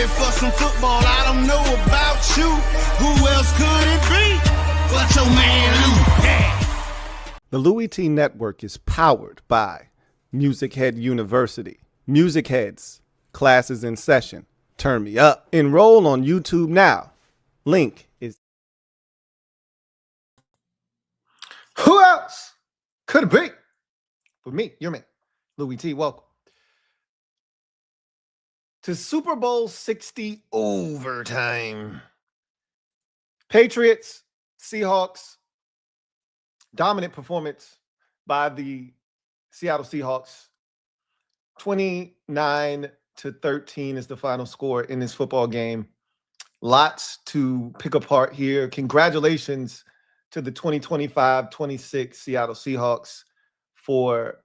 ready for some football. I don't know about you. Who else could it be but your man Lou? Yeah. The LouieTeeNetwork is powered by MusicHead University. MusicHeads, classes in session. Turn me up. Enroll on YouTube now. Link is... Who else could it be? With me, your man, Louie T. Welcome to Super Bowl 60 overtime. Patriots, Seahawks, dominant performance by the Seattle Seahawks. 29-13 is the final score in this football game. Lots to pick apart here. Congratulations to the 2025-26 Seattle Seahawks for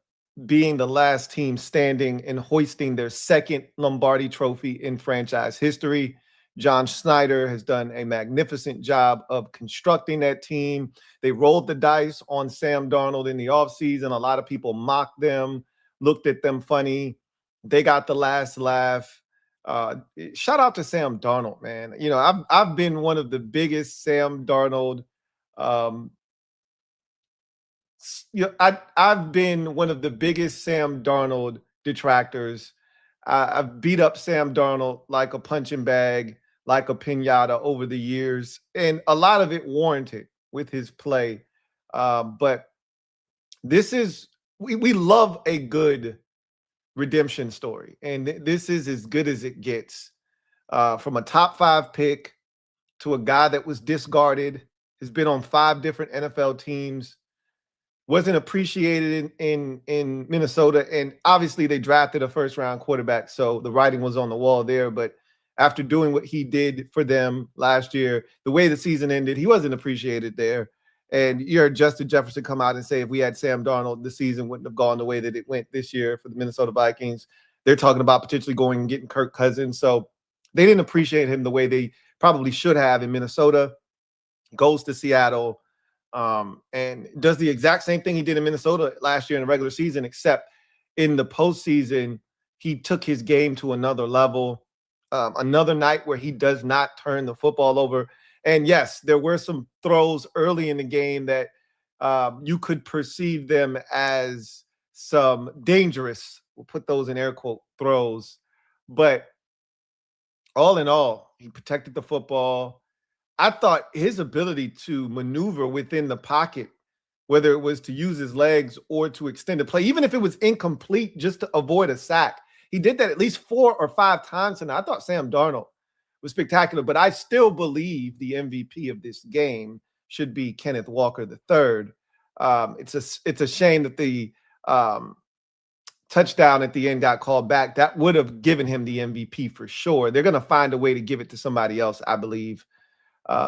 being the last team standing and hoisting their second Lombardi trophy in franchise history. John Schneider has done a magnificent job of constructing that team. They rolled the dice on Sam Darnold in the offseason. A lot of people mocked them, looked at them funny. They got the last laugh. Shout out to Sam Darnold, man. You know, I've been one of the biggest Sam Darnold. I've been one of the biggest Sam Darnold detractors. I've beat up Sam Darnold like a punching bag, like a piñata over the years, and a lot of it warranted with his play. But this is, we love a good redemption story, and this is as good as it gets. From a top 5 pick to a guy that was discarded, has been on 5 different NFL teams, wasn't appreciated in Minnesota, and obviously they drafted a first-round quarterback, so the writing was on the wall there. But after doing what he did for them last year, the way the season ended, he wasn't appreciated there. And you heard Justin Jefferson come out and say if we had Sam Darnold, the season wouldn't have gone the way that it went this year for the Minnesota Vikings. They're talking about potentially going and getting Kirk Cousins. So they didn't appreciate him the way they probably should have in Minnesota. Goes to Seattle and does the exact same thing he did in Minnesota last year in the regular season, except in the postseason, he took his game to another level. Another night where he does not turn the football over. And yes, there were some throws early in the game that you could perceive them as some dangerous, we'll put those in air quote, throws. But all in all, he protected the football. I thought his ability to maneuver within the pocket, whether it was to use his legs or to extend the play, even if it was incomplete just to avoid a sack, he did that at least 4 or 5 times. And I thought Sam Darnold was spectacular, but I still believe the MVP of this game should be Kenneth Walker III. It's a shame that the touchdown at the end got called back. That would have given him the MVP for sure. They're going to find a way to give it to somebody else, I believe.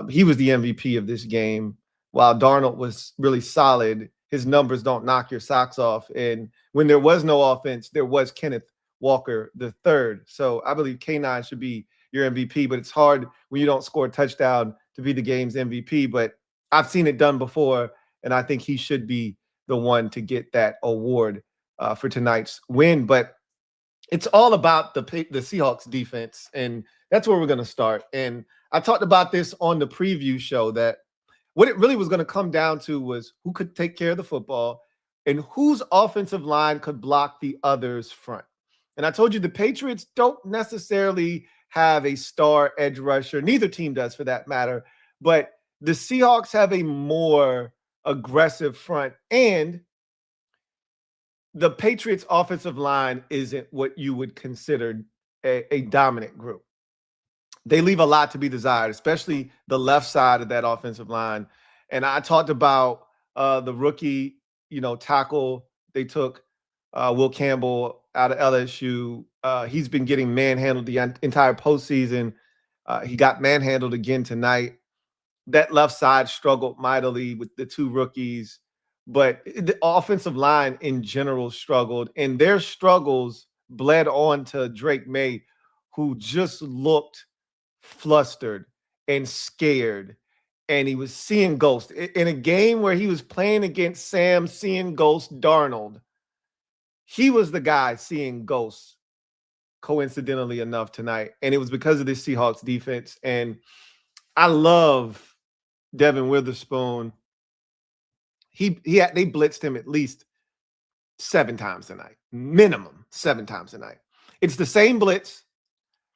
He was the MVP of this game. While Darnold was really solid, his numbers don't knock your socks off. And when there was no offense, there was Kenneth Walker III. So I believe K9 should be your MVP, but it's hard when you don't score a touchdown to be the game's MVP. But I've seen it done before, and I think he should be the one to get that award for tonight's win. But it's all about the Seahawks defense, and that's where we're going to start. And I talked about this on the preview show, that what it really was going to come down to was who could take care of the football and whose offensive line could block the other's front. And I told you the Patriots don't necessarily have a star edge rusher. Neither team does, for that matter. But the Seahawks have a more aggressive front, and the Patriots' offensive line isn't what you would consider a dominant group. They leave a lot to be desired, especially the left side of that offensive line. And I talked about the rookie, tackle they took, Will Campbell out of LSU. He's been getting manhandled the entire postseason. He got manhandled again tonight. That left side struggled mightily with the 2 rookies, but the offensive line in general struggled, and their struggles bled on to Drake May, who just looked flustered and scared, and he was seeing ghosts. In a game where he was playing against Sam seeing ghosts Darnold, he was the guy seeing ghosts coincidentally enough, tonight. And it was because of this Seahawks defense. And I love Devin Witherspoon. They blitzed him at least 7 times tonight, minimum 7 times tonight. It's the same blitz,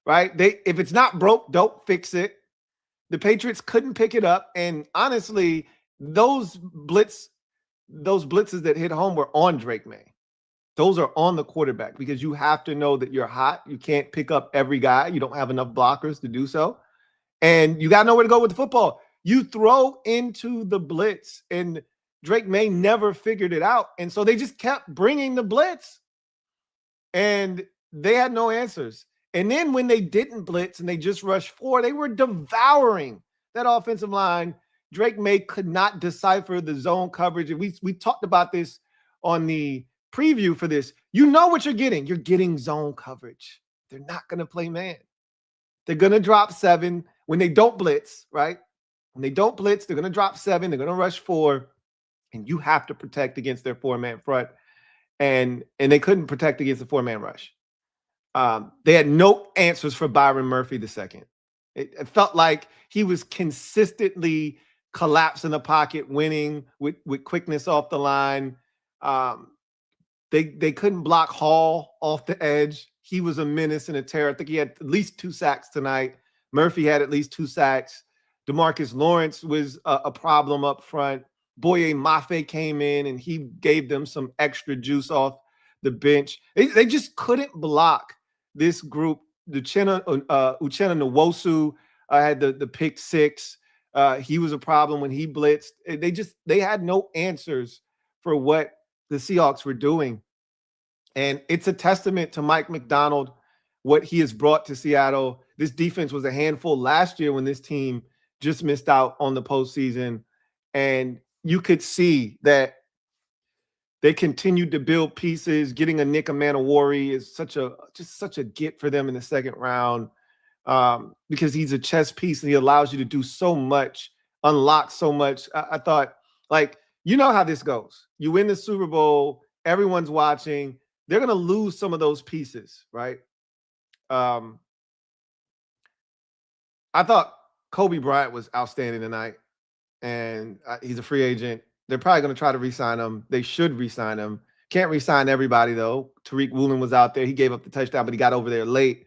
right? If it's not broke, don't fix it. The Patriots couldn't pick it up. And honestly, those blitzes that hit home were on Drake May. Those are on the quarterback because you have to know that you're hot. You can't pick up every guy. You don't have enough blockers to do so. And you got to know where to go with the football. You throw into the blitz, and Drake May never figured it out. And so they just kept bringing the blitz. And they had no answers. And then when they didn't blitz and they just rushed 4, they were devouring that offensive line. Drake May could not decipher the zone coverage. And we talked about this on the preview for this. You know what you're getting. You're getting zone coverage. They're not going to play man. They're going to drop 7 when they don't blitz, right? When they don't blitz, they're going to drop 7. They're going to rush 4. And you have to protect against their 4-man front. And they couldn't protect against the 4-man rush. They had no answers for Byron Murphy II. It felt like he was consistently collapsing the pocket, winning with quickness off the line. They couldn't block Hall off the edge. He was a menace and a terror. I think he had at least 2 sacks tonight. Murphy had at least 2 sacks. DeMarcus Lawrence was a problem up front. Boye Mafe came in and he gave them some extra juice off the bench. They just couldn't block this group. Uchenna Nwosu had the pick 6. He was a problem when he blitzed. They had no answers for what the Seahawks were doing. And it's a testament to Mike Macdonald, what he has brought to Seattle. This defense was a handful last year when this team just missed out on the postseason. And you could see that they continued to build pieces. Getting a Nick Amanawari is such a get for them in the second round because he's a chess piece and he allows you to do so much, unlock so much. I thought, like, you know how this goes. You win the Super Bowl, everyone's watching. They're going to lose some of those pieces, right? I thought Kobe Bryant was outstanding tonight, and he's a free agent. They're probably going to try to re-sign him. They should re-sign him. Can't re-sign everybody, though. Tariq Woolen was out there. He gave up the touchdown, but he got over there late.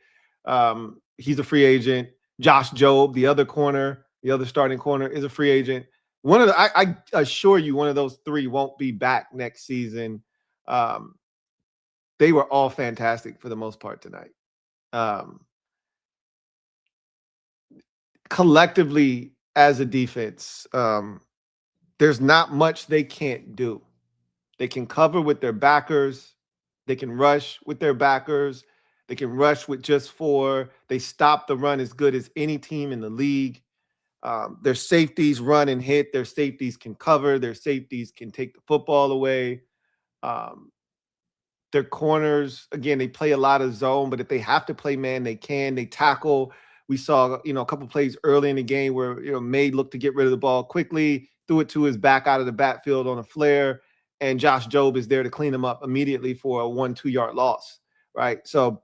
He's a free agent. Josh Jobe, the other corner, the other starting corner, is a free agent. I assure you, one of those 3 won't be back next season. They were all fantastic for the most part tonight. Collectively, as a defense, there's not much they can't do. They can cover with their backers. They can rush with their backers. They can rush with just 4. They stop the run as good as any team in the league. Their safeties run and hit. Their safeties can cover. Their safeties can take the football away. Their corners, again, they play a lot of zone, but if they have to play man, they can. They tackle. We saw, a couple plays early in the game where, May looked to get rid of the ball quickly, threw it to his back out of the backfield on a flare, and Josh Jobe is there to clean him up immediately for a 1-2 yard loss, right? So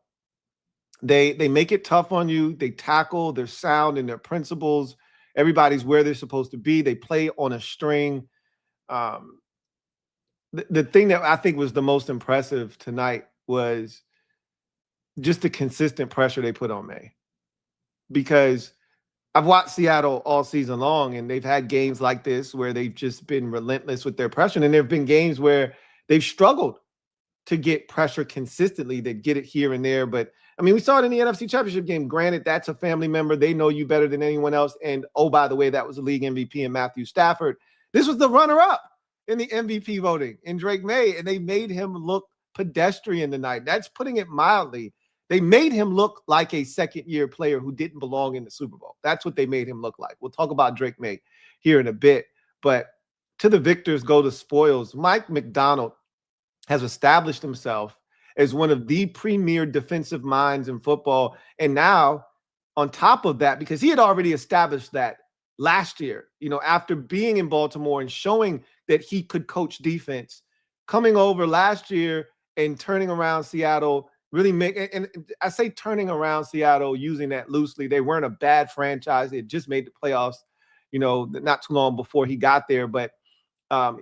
they make it tough on you. They tackle. They're sound in their principles. Everybody's where they're supposed to be. They play on a string. The thing that I think was the most impressive tonight was just the consistent pressure they put on May. Because I've watched Seattle all season long, and they've had games like this where they've just been relentless with their pressure. And there have been games where they've struggled to get pressure consistently. They get it here and there. But, we saw it in the NFC Championship game. Granted, that's a family member. They know you better than anyone else. And, oh, by the way, that was a league MVP in Matthew Stafford. This was the runner-up in the MVP voting in Drake May, and they made him look pedestrian tonight. That's putting it mildly. They made him look like a second-year player who didn't belong in the Super Bowl. That's what they made him look like. We'll talk about Drake May here in a bit. But to the victors go the spoils. Mike Macdonald has established himself as one of the premier defensive minds in football. And now, on top of that, because he had already established that last year, after being in Baltimore and showing that he could coach defense, coming over last year and turning around Seattle, really make, and I say turning around Seattle using that loosely. They weren't a bad franchise. They had just made the playoffs, not too long before he got there. But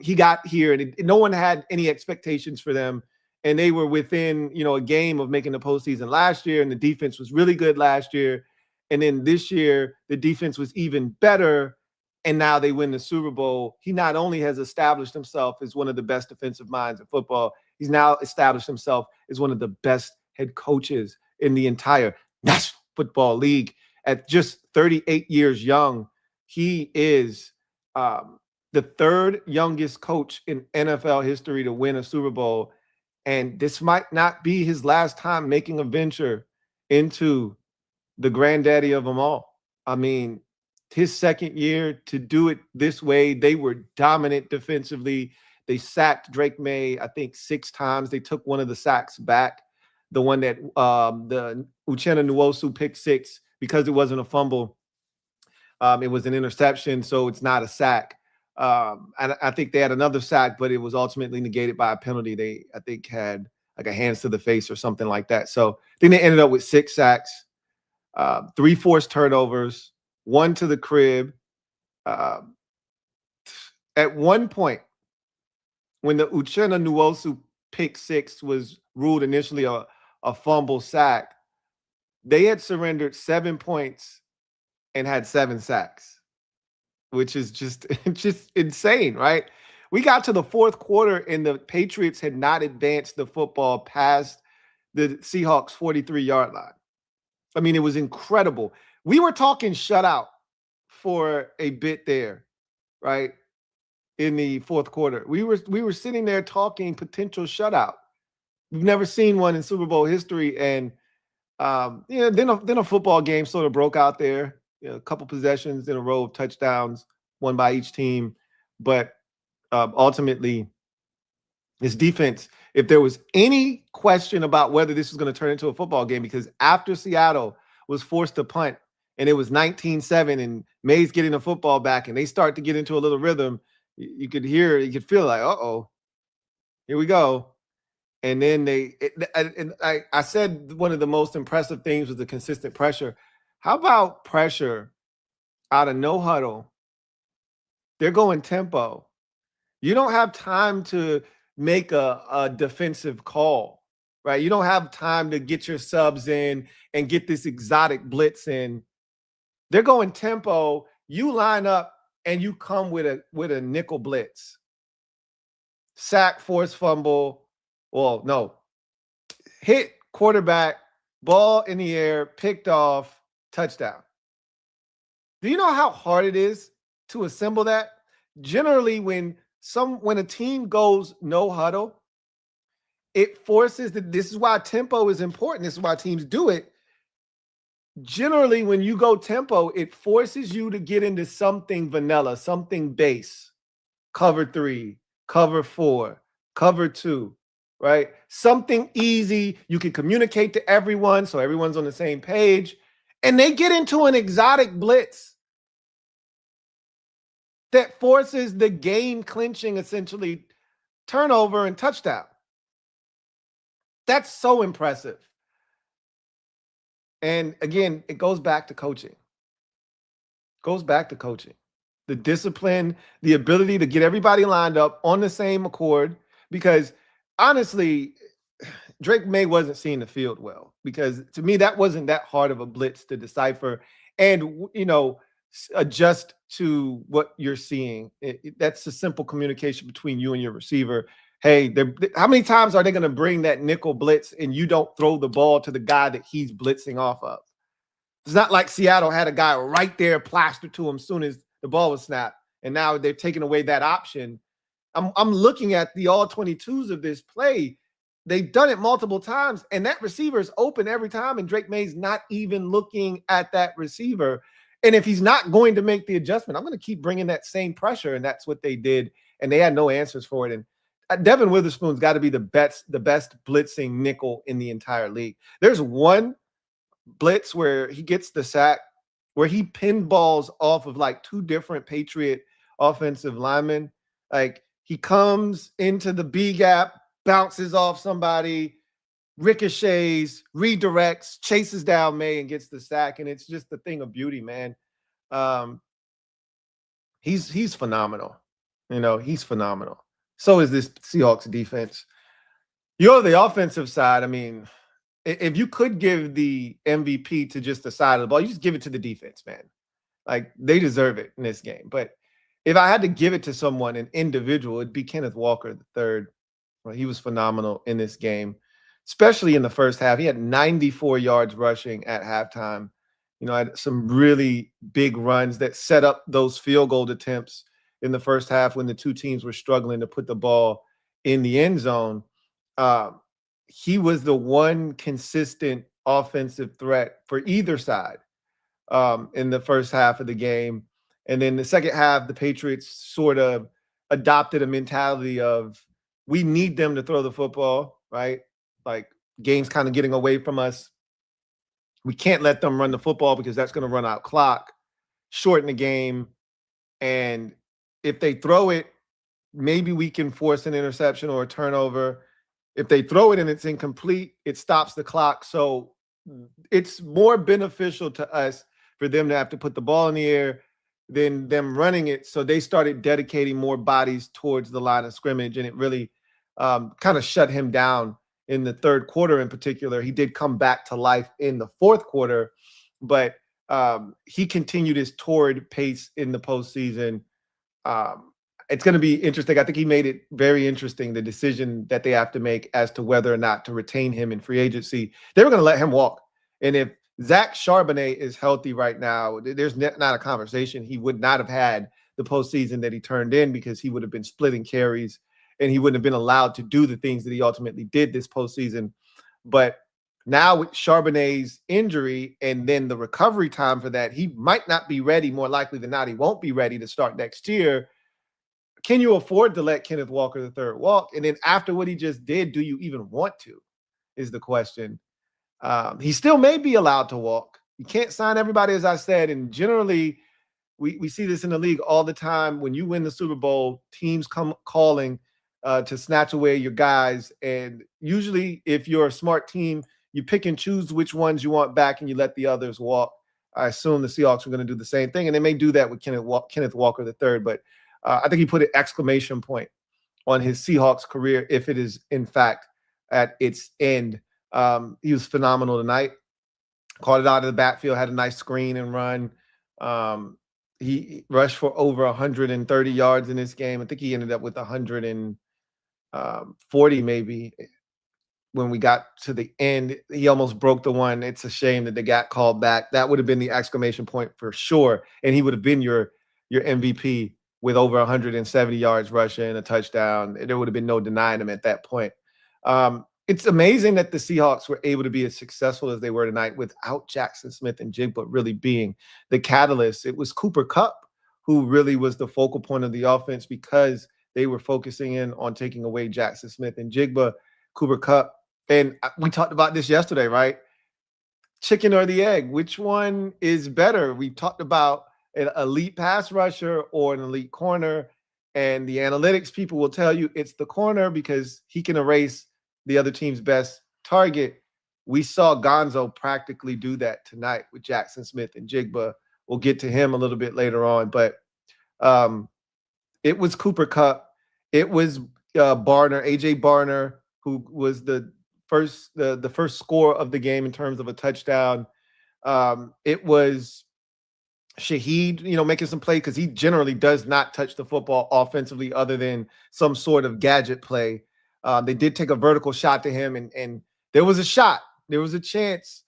he got here, and no one had any expectations for them. And they were within, a game of making the postseason last year, and the defense was really good last year. And then this year, the defense was even better, and now they win the Super Bowl. He not only has established himself as one of the best defensive minds in football, he's now established himself as one of the best head coaches in the entire National Football League. At just 38 years young, he is the third youngest coach in NFL history to win a Super Bowl. And this might not be his last time making a venture into the granddaddy of them all. I mean, his second year to do it this way, they were dominant defensively. They sacked Drake May, I think, 6 times. They took one of the sacks back, the one that the Uchenna Nwosu picked 6 because it wasn't a fumble. It was an interception, so it's not a sack. And I think they had another sack, but it was ultimately negated by a penalty. They, I think, had like a hands to the face or something like that. So then they ended up with 6 sacks, 3 forced turnovers, 1 to the crib. At one point, when the Uchenna Nwosu pick 6 was ruled initially a fumble sack, they had surrendered 7 points and had 7 sacks, which is just insane, right? We got to the fourth quarter and the Patriots had not advanced the football past the Seahawks 43-yard line. I mean, it was incredible. We were talking shutout for a bit there, right? In the fourth quarter, we were sitting there talking potential shutout. We've never seen one in Super Bowl history, and then a football game sort of broke out there. A couple possessions in a row of touchdowns, one by each team. But ultimately, this defense, if there was any question about whether this was going to turn into a football game, because after Seattle was forced to punt and it was 19-7 and May's getting the football back and they start to get into a little rhythm, you could feel like, uh-oh, here we go. And then I said one of the most impressive things was the consistent pressure. How about pressure out of no huddle? They're going tempo. You don't have time to make a defensive call, right? You don't have time to get your subs in and get this exotic blitz in. They're going tempo. You line up and you come with a nickel blitz. Sack, forced fumble. Well, no. Hit quarterback, ball in the air, picked off, touchdown. Do you know how hard it is to assemble that? Generally, when a team goes no huddle, it forces this is why tempo is important. This is why teams do it. Generally, when you go tempo, it forces you to get into something vanilla, something base. Cover 3, cover 4, cover 2, right? Something easy. You can communicate to everyone so everyone's on the same page. And they get into an exotic blitz that forces the game clinching, essentially, turnover and touchdown. That's so impressive. And again, it goes back to coaching. The discipline, the ability to get everybody lined up on the same accord. Because honestly, Drake May wasn't seeing the field well. Because to me, that wasn't that hard of a blitz to decipher and, adjust to what you're seeing. That's a simple communication between you and your receiver. Hey, how many times are they going to bring that nickel blitz and you don't throw the ball to the guy that he's blitzing off of? It's not like Seattle had a guy right there plastered to him as soon as the ball was snapped, and now they're taking away that option. I'm looking at the all 22s of this play. They've done it multiple times, and that receiver is open every time, and Drake May's not even looking at that receiver. And if he's not going to make the adjustment, I'm going to keep bringing that same pressure, and that's what they did, and they had no answers for it. And Devin Witherspoon's got to be the best blitzing nickel in the entire league. There's one blitz where he gets the sack, where he pinballs off of like 2 different Patriot offensive linemen. Like he comes into the B gap, bounces off somebody, ricochets, redirects, chases down May and gets the sack. And it's just a thing of beauty, man. He's phenomenal. He's phenomenal. So is this Seahawks defense. You're the offensive side. I mean, if you could give the MVP to just the side of the ball, you just give it to the defense, man. Like, they deserve it in this game. But if I had to give it to someone, an individual, it'd be Kenneth Walker III. Well, he was phenomenal in this game, especially in the first half. He had 94 yards rushing at halftime. Had some really big runs that set up those field goal attempts in the first half when the two teams were struggling to put the ball in the end zone. He was the one consistent offensive threat for either side in the first half of the game. And then the second half, the Patriots sort of adopted a mentality of, we need them to throw the football, right? Like, game's kind of getting away from us. We can't let them run the football because that's going to run out clock, shorten the game. And if they throw it, maybe we can force an interception or a turnover. If they throw it and it's incomplete, it stops the clock. So it's more beneficial to us for them to have to put the ball in the air than them running it. So they started dedicating more bodies towards the line of scrimmage, and it really kind of shut him down in the third quarter in particular. He did come back to life in the fourth quarter, but he continued his torrid pace in the postseason. It's going to be interesting. I think he made it very interesting, the decision that they have to make as to whether or not to retain him in free agency. They were going to let him walk. And if Zach Charbonnet is healthy right now, there's not a conversation. He would not have had the postseason that he turned in, because he would have been splitting carries and he wouldn't have been allowed to do the things that he ultimately did this postseason. But now with Charbonnet's injury and then the recovery time for that, he might not be ready. More likely than not, he won't be ready to start next year. Can you afford to let Kenneth Walker III walk? And then after what he just did, do you even want to, is the question. He still may be allowed to walk. You can't sign everybody, as I said. And generally, we see this in the league all the time. When you win the Super Bowl, teams come calling to snatch away your guys. And usually, if you're a smart team, you pick and choose which ones you want back and you let the others walk. I assume the Seahawks are going to do the same thing. And they may do that with Kenneth Walker III. But I think he put an exclamation point on his Seahawks career, if it is, in fact, at its end. He was phenomenal tonight. Caught it out of the backfield, had a nice screen and run. He rushed for over 130 yards in this game. I think he ended up with 140 maybe. When we got to the end, he almost broke the one. It's a shame that they got called back. That would have been the exclamation point for sure. And he would have been your MVP with over 170 yards rushing, a touchdown. There would have been no denying him at that point. It's amazing that the Seahawks were able to be as successful as they were tonight without Jackson Smith and Jigba really being the catalyst. It was Cooper Kupp who really was the focal point of the offense, because they were focusing in on taking away Jackson Smith and Jigba. Cooper Kupp, and we talked about this yesterday, right? Chicken or the egg, which one is better? We talked about an elite pass rusher or an elite corner, and the analytics people will tell you it's the corner because he can erase the other team's best target. We saw Gonzo practically do that tonight with Jackson Smith and Jigba. We'll get to him a little bit later on, but it was Cooper Kupp. It was Barner, AJ Barner, who was the first score of the game in terms of a touchdown. It was Shaheed, making some play, because he generally does not touch the football offensively other than some sort of gadget play. They did take a vertical shot to him, and there was a shot. There was a chance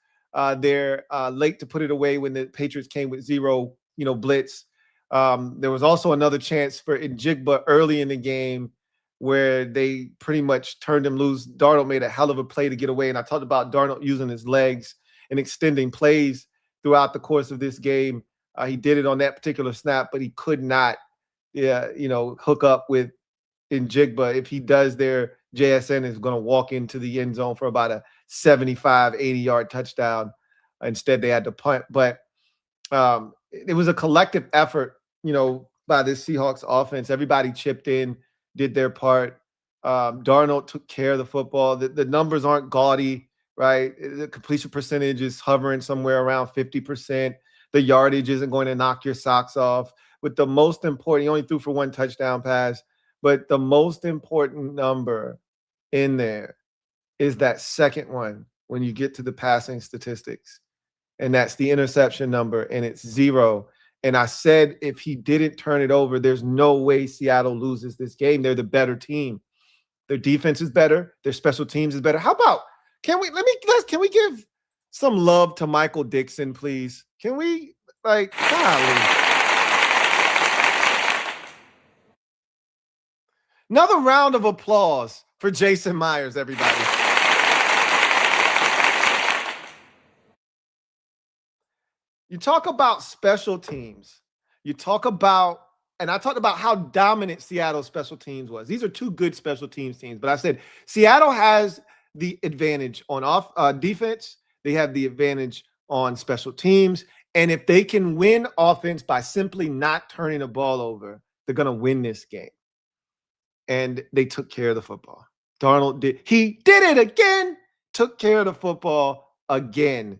there late to put it away when the Patriots came with zero, blitz. There was also another chance for Njigba early in the game where they pretty much turned him loose. Darnold made a hell of a play to get away, and I talked about Darnold using his legs and extending plays throughout the course of this game. He did it on that particular snap, but he could not, hook up with Njigba. If he does there, JSN is going to walk into the end zone for about a 75, 80-yard touchdown. Instead, they had to punt. But it was a collective effort, by this Seahawks offense. Everybody chipped in, did their part. Darnold took care of the football. The numbers aren't gaudy, right? The completion percentage is hovering somewhere around 50%. The yardage isn't going to knock your socks off. With the most important, he only threw for 1 touchdown pass, but the most important number in there is that second one when you get to the passing statistics. And that's the interception number, and it's 0. And I said if he didn't turn it over, there's no way Seattle loses this game. They're the better team. Their defense is better. Their special teams is better. How about can we give some love to Michael Dixon, please? Can we golly. Another round of applause for Jason Myers, everybody. You talk about special teams. You talk about, and I talked about how dominant Seattle's special teams was. These are 2 good special teams, but I said Seattle has the advantage on defense. They have the advantage on special teams. And if they can win offense by simply not turning the ball over, they're going to win this game. And they took care of the football. Darnold did. He did it again. Took care of the football again.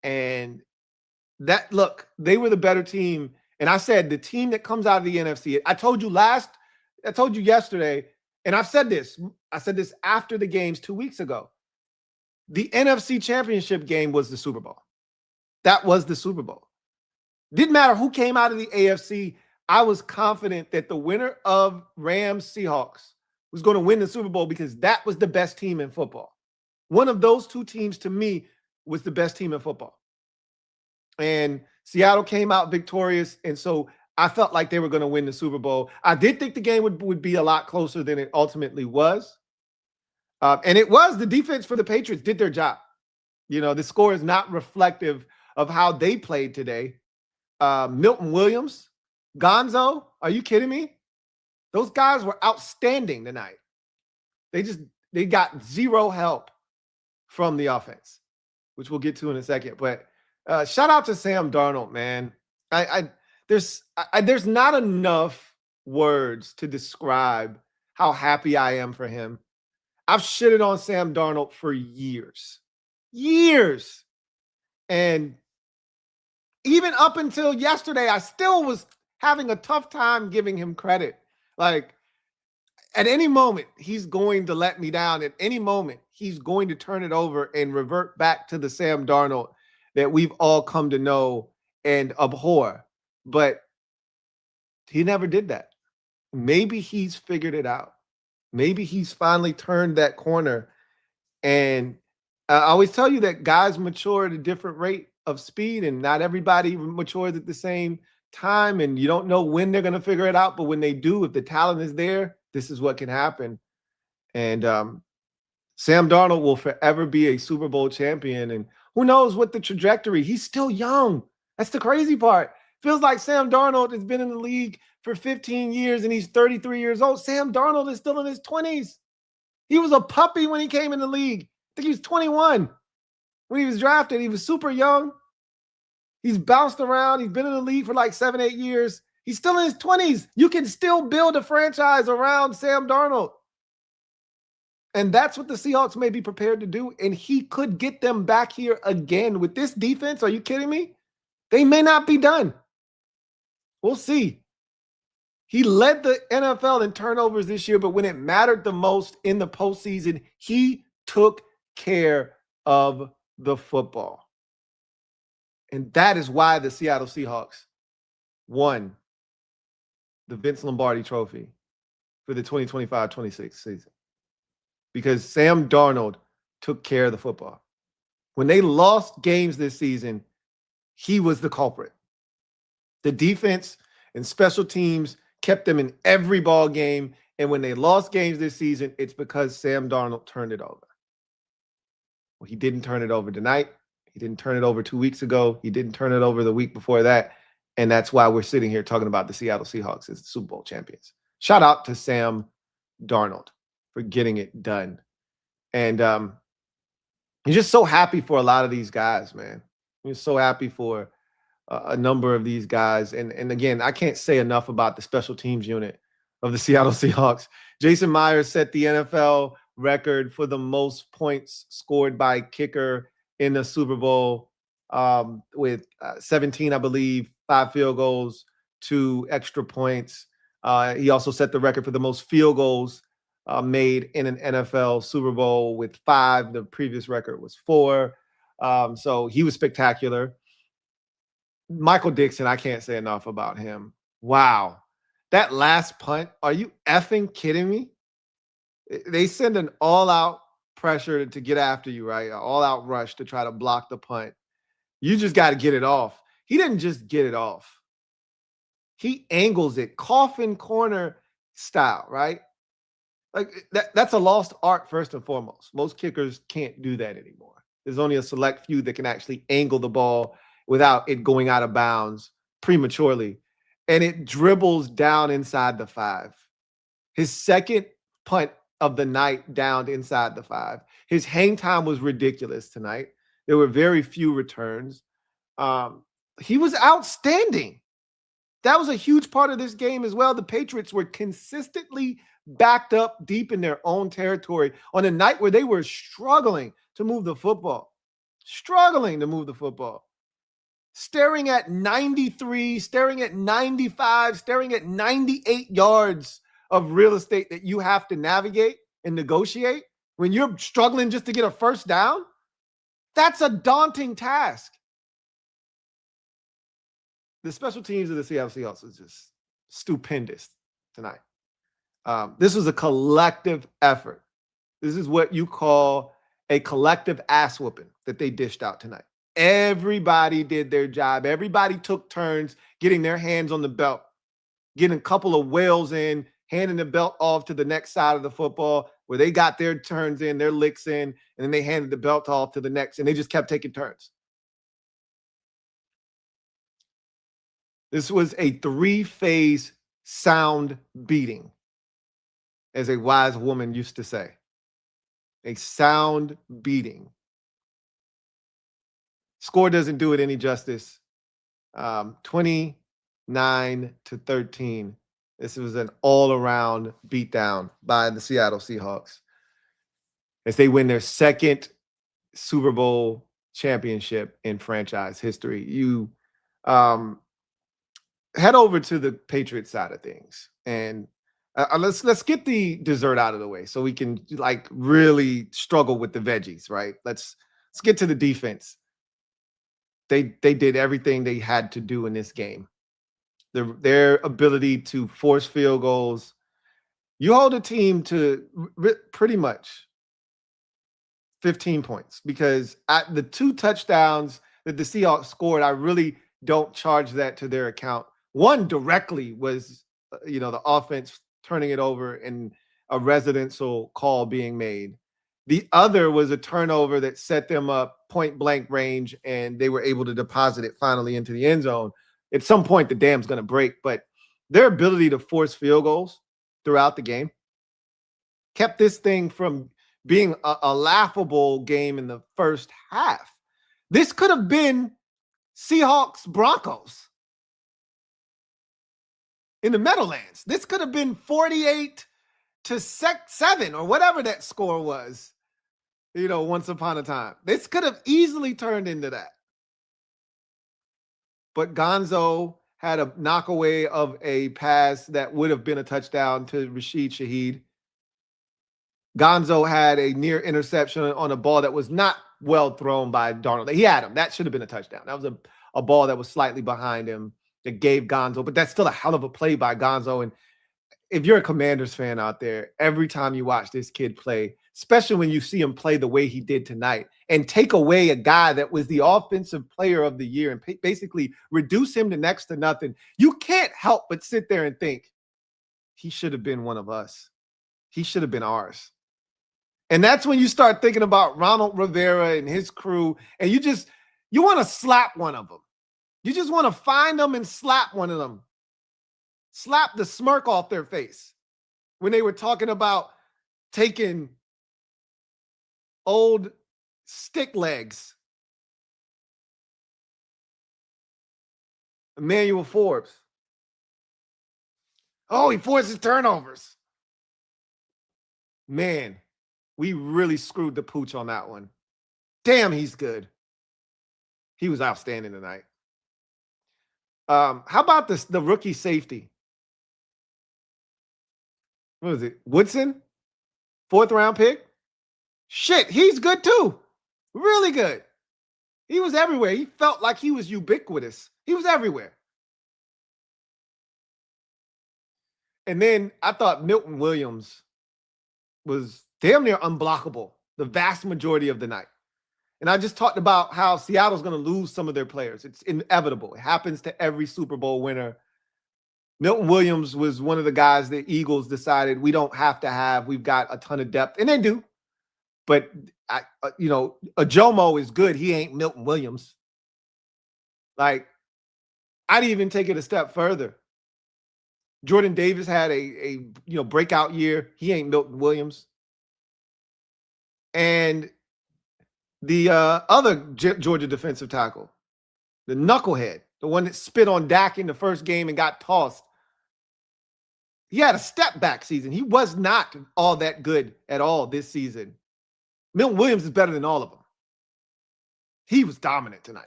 And they were the better team. And I said the team that comes out of the NFC, I told you yesterday, and I've said this. I said this after the games 2 weeks ago. The NFC Championship game was the Super Bowl. That was the Super Bowl. Didn't matter who came out of the AFC. I was confident that the winner of Rams Seahawks was going to win the Super Bowl because that was the best team in football. One of those 2 teams to me was the best team in football. And Seattle came out victorious, and so I felt like they were going to win the Super Bowl. I did think the game would be a lot closer than it ultimately was. And it was. The defense for the Patriots did their job. The score is not reflective of how they played today. Milton Williams, Gonzo, are you kidding me? Those guys were outstanding tonight. They got 0 help from the offense, which we'll get to in a second. But shout out to Sam Darnold, man. There's not enough words to describe how happy I am for him. I've shitted on Sam Darnold for years. And even up until yesterday, I still was having a tough time giving him credit. Like, at any moment, he's going to let me down. At any moment, he's going to turn it over and revert back to the Sam Darnold that we've all come to know and abhor. But he never did that. Maybe he's figured it out. Maybe he's finally turned that corner. And I always tell you that guys mature at a different rate of speed, and not everybody matures at the same time. And you don't know when they're going to figure it out. But when they do, if the talent is there, this is what can happen. And Sam Darnold will forever be a Super Bowl champion. And who knows what the trajectory? He's still young. That's the crazy part. Feels like Sam Darnold has been in the league for 15 years and he's 33 years old. Sam Darnold is still in his 20s. He was a puppy when he came in the league. I think he was 21 when he was drafted. He was super young. He's bounced around. He's been in the league for like 7-8 years. He's still in his 20s. You can still build a franchise around Sam Darnold. And that's what the Seahawks may be prepared to do. And he could get them back here again with this defense. Are you kidding me? They may not be done. We'll see. He led the NFL in turnovers this year, but when it mattered the most in the postseason, he took care of the football. And that is why the Seattle Seahawks won the Vince Lombardi Trophy for the 2025-26 season. Because Sam Darnold took care of the football. When they lost games this season, he was the culprit. The defense and special teams kept them in every ball game. And when they lost games this season, it's because Sam Darnold turned it over. Well, he didn't turn it over tonight. He didn't turn it over 2 weeks ago. He didn't turn it over the week before that. And that's why we're sitting here talking about the Seattle Seahawks as the Super Bowl champions. Shout out to Sam Darnold for getting it done. And you're just so happy for a lot of these guys, man. You're so happy for a number of these guys. And again, I can't say enough about the special teams unit of the Seattle Seahawks. Jason Myers set the NFL record for the most points scored by kicker in the Super Bowl with 17, I believe, 5 field goals, 2 extra points. He also set the record for the most field goals made in an NFL Super Bowl with 5. The previous record was 4. So he was spectacular. Michael Dixon, I can't say enough about him. Wow. That last punt, are you effing kidding me? They send an all-out pressure to get after you, right? An all-out rush to try to block the punt. You just got to get it off. He didn't just get it off. He angles it, coffin corner style, right? Like that's a lost art first and foremost. Most kickers can't do that anymore. There's only a select few that can actually angle the ball without it going out of bounds prematurely. And it dribbles down inside the 5. His second punt of the night down inside the 5. His hang time was ridiculous tonight. There were very few returns. He was outstanding. That was a huge part of this game as well. The Patriots were consistently backed up deep in their own territory on a night where they were struggling to move the football. Staring at 93, staring at 95, staring at 98 yards of real estate that you have to navigate and negotiate when you're struggling just to get a first down. That's a daunting task. The special teams of the Seattle Seahawks is just stupendous tonight. This was a collective effort. This is what you call a collective ass whooping that they dished out tonight. Everybody did their job. Everybody took turns getting their hands on the belt, getting a couple of whales in, handing the belt off to the next side of the football where they got their turns in, their licks in, and then they handed the belt off to the next, and they just kept taking turns. This was a 3-phase sound beating, as a wise woman used to say. A sound beating. Score doesn't do it any justice. 29-13. This was an all-around beatdown by the Seattle Seahawks as they win their second Super Bowl championship in franchise history. You head over to the Patriots side of things, and let's get the dessert out of the way so we can like really struggle with the veggies, right? Let's get to the defense. They did everything they had to do in this game. Their ability to force field goals. You hold a team to pretty much 15 points because at the 2 touchdowns that the Seahawks scored, I really don't charge that to their account. One directly was, the offense turning it over and a residential call being made. The other was a turnover that set them up point blank range, and they were able to deposit it finally into the end zone. At some point, the dam's going to break, but their ability to force field goals throughout the game kept this thing from being a laughable game in the first half. This could have been Seahawks Broncos in the Meadowlands. This could have been 48-7 or whatever that score was, once upon a time. This could have easily turned into that. But Gonzo had a knockaway of a pass that would have been a touchdown to Rashid Shaheed. Gonzo had a near interception on a ball that was not well thrown by Darnold. He had him. That should have been a touchdown. That was a ball that was slightly behind him that gave Gonzo, but that's still a hell of a play by Gonzo. And if you're a Commanders fan out there, every time you watch this kid play, especially when you see him play the way he did tonight and take away a guy that was the offensive player of the year and basically reduce him to next to nothing, you can't help but sit there and think he should have been one of us. He should have been ours. And that's when you start thinking about Ronald Rivera and his crew, and you want to slap one of them. You just want to find them and slap one of them. Slap the smirk off their face when they were talking about taking old stick legs. Emmanuel Forbes. Oh, he forces turnovers. Man, we really screwed the pooch on that one. Damn, he's good. He was outstanding tonight. How about the rookie safety? What was it? Woodson? 4th round pick? Shit, he's good too. Really good. He was everywhere. He felt like he was ubiquitous. He was everywhere. And then I thought Milton Williams was damn near unblockable the vast majority of the night. And I just talked about how Seattle's going to lose some of their players. It's inevitable. It happens to every Super Bowl winner. Milton Williams was one of the guys the Eagles decided we don't have to have. We've got a ton of depth, and they do. But, Ajomo is good. He ain't Milton Williams. Like, I'd even take it a step further. Jordan Davis had a breakout year. He ain't Milton Williams. And the other Georgia defensive tackle, the knucklehead, the one that spit on Dak in the first game and got tossed, he had a step back season. He was not all that good at all this season. Milton Williams is better than all of them. He was dominant tonight.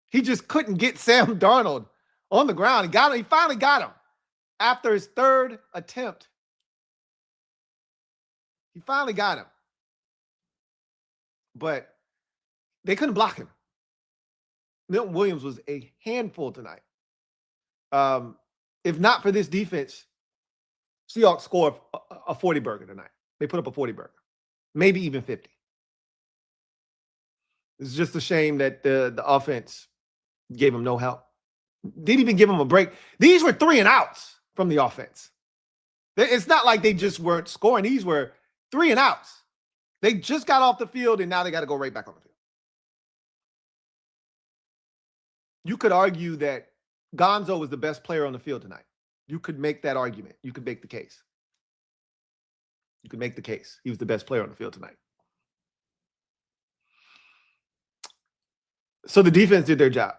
He just couldn't get Sam Darnold on the ground. He got him. He finally got him after his 3rd attempt. He finally got him. But they couldn't block him. Milton Williams was a handful tonight. If not for this defense, Seahawks score a 40-burger tonight. They put up a 40-burger, maybe even 50. It's just a shame that the offense gave him no help. Didn't even give him a break. These were 3 and outs from the offense. It's not like they just weren't scoring. These were 3 and outs. They just got off the field, and now they got to go right back on the field. You could argue that Gonzo was the best player on the field tonight. You could make that argument. You could make the case. You could make the case. He was the best player on the field tonight. So the defense did their job.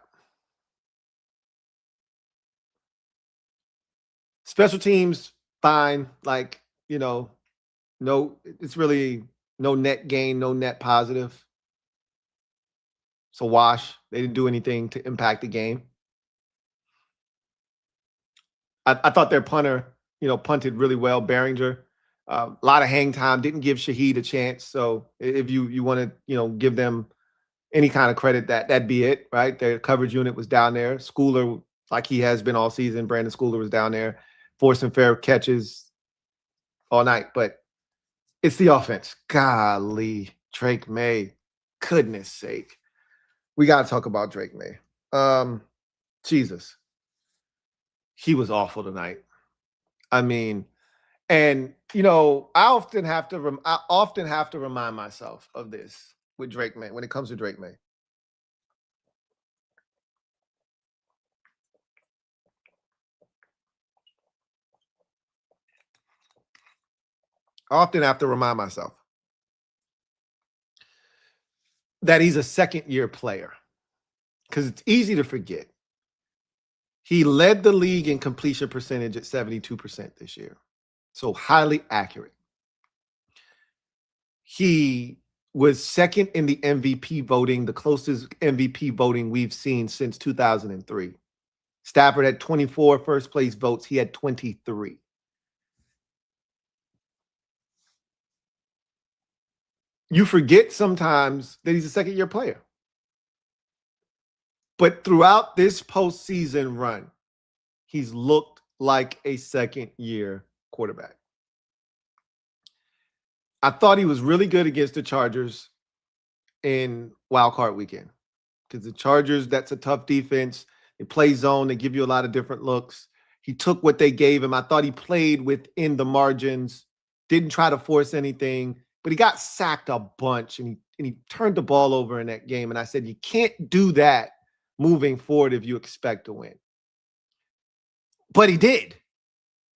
Special teams, fine. It's really no net gain, no net positive. It's a wash. They didn't do anything to impact the game. I thought their punter, punted really well, Behringer. A lot of hang time, didn't give Shaheed a chance. So if you want to, give them any kind of credit, that'd be it, right? Their coverage unit was down there. Schooler, like he has been all season, Brandon Schooler was down there, forcing fair catches all night. But it's the offense. Golly, Drake May, goodness sake. We got to talk about Drake May. Jesus. He was awful tonight. I mean, and I often have to remind myself of this with Drake May when it comes to Drake May. I often have to remind myself that he's a second-year player because it's easy to forget. He led the league in completion percentage at 72% this year. So highly accurate. He was second in the MVP voting, the closest MVP voting we've seen since 2003. Stafford had 24 first place votes. He had 23. You forget sometimes that he's a second-year player. But throughout this postseason run, he's looked like a second-year quarterback. I thought he was really good against the Chargers in Wild Card Weekend because the Chargers, that's a tough defense. They play zone. They give you a lot of different looks. He took what they gave him. I thought he played within the margins, didn't try to force anything, but he got sacked a bunch, and he turned the ball over in that game. And I said, you can't do that moving forward if you expect to win. But he did.